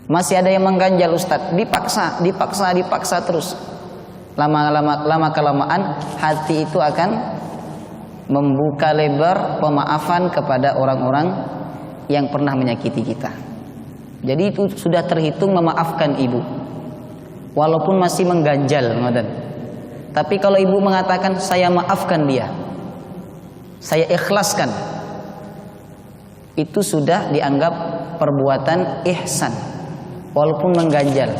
Masih ada yang mengganjal, Ustadz, dipaksa terus. Lama kelamaan hati itu akan membuka lebar pemaafan kepada orang-orang yang pernah menyakiti kita. Jadi itu sudah terhitung memaafkan ibu, walaupun masih mengganjal, tapi kalau ibu mengatakan saya maafkan dia, saya ikhlaskan, itu sudah dianggap perbuatan ihsan, walaupun mengganjal.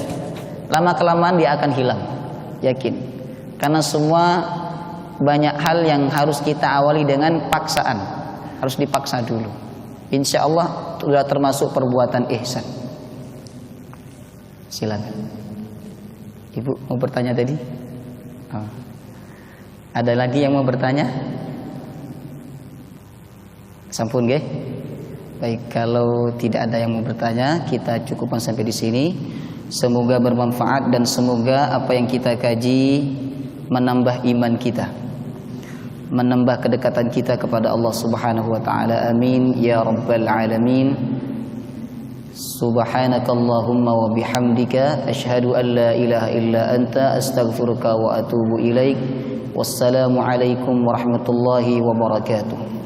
Lama kelamaan dia akan hilang, yakin. Karena semua banyak hal yang harus kita awali dengan paksaan, harus dipaksa dulu. Insya Allah sudah termasuk perbuatan ihsan. Silakan. Ibu mau bertanya tadi? Oh. Ada lagi yang mau bertanya? Sampun, nggih? Baik, kalau tidak ada yang mau bertanya, kita cukupkan sampai di sini. Semoga bermanfaat dan semoga apa yang kita kaji menambah iman kita, menambah kedekatan kita kepada Allah Subhanahu wa taala. Amin ya rabbal alamin. Subhanakallahumma wa bihamdika asyhadu an la ilaha illa anta astaghfiruka wa atubu ilaik. Wassalamu alaikum warahmatullahi wabarakatuh.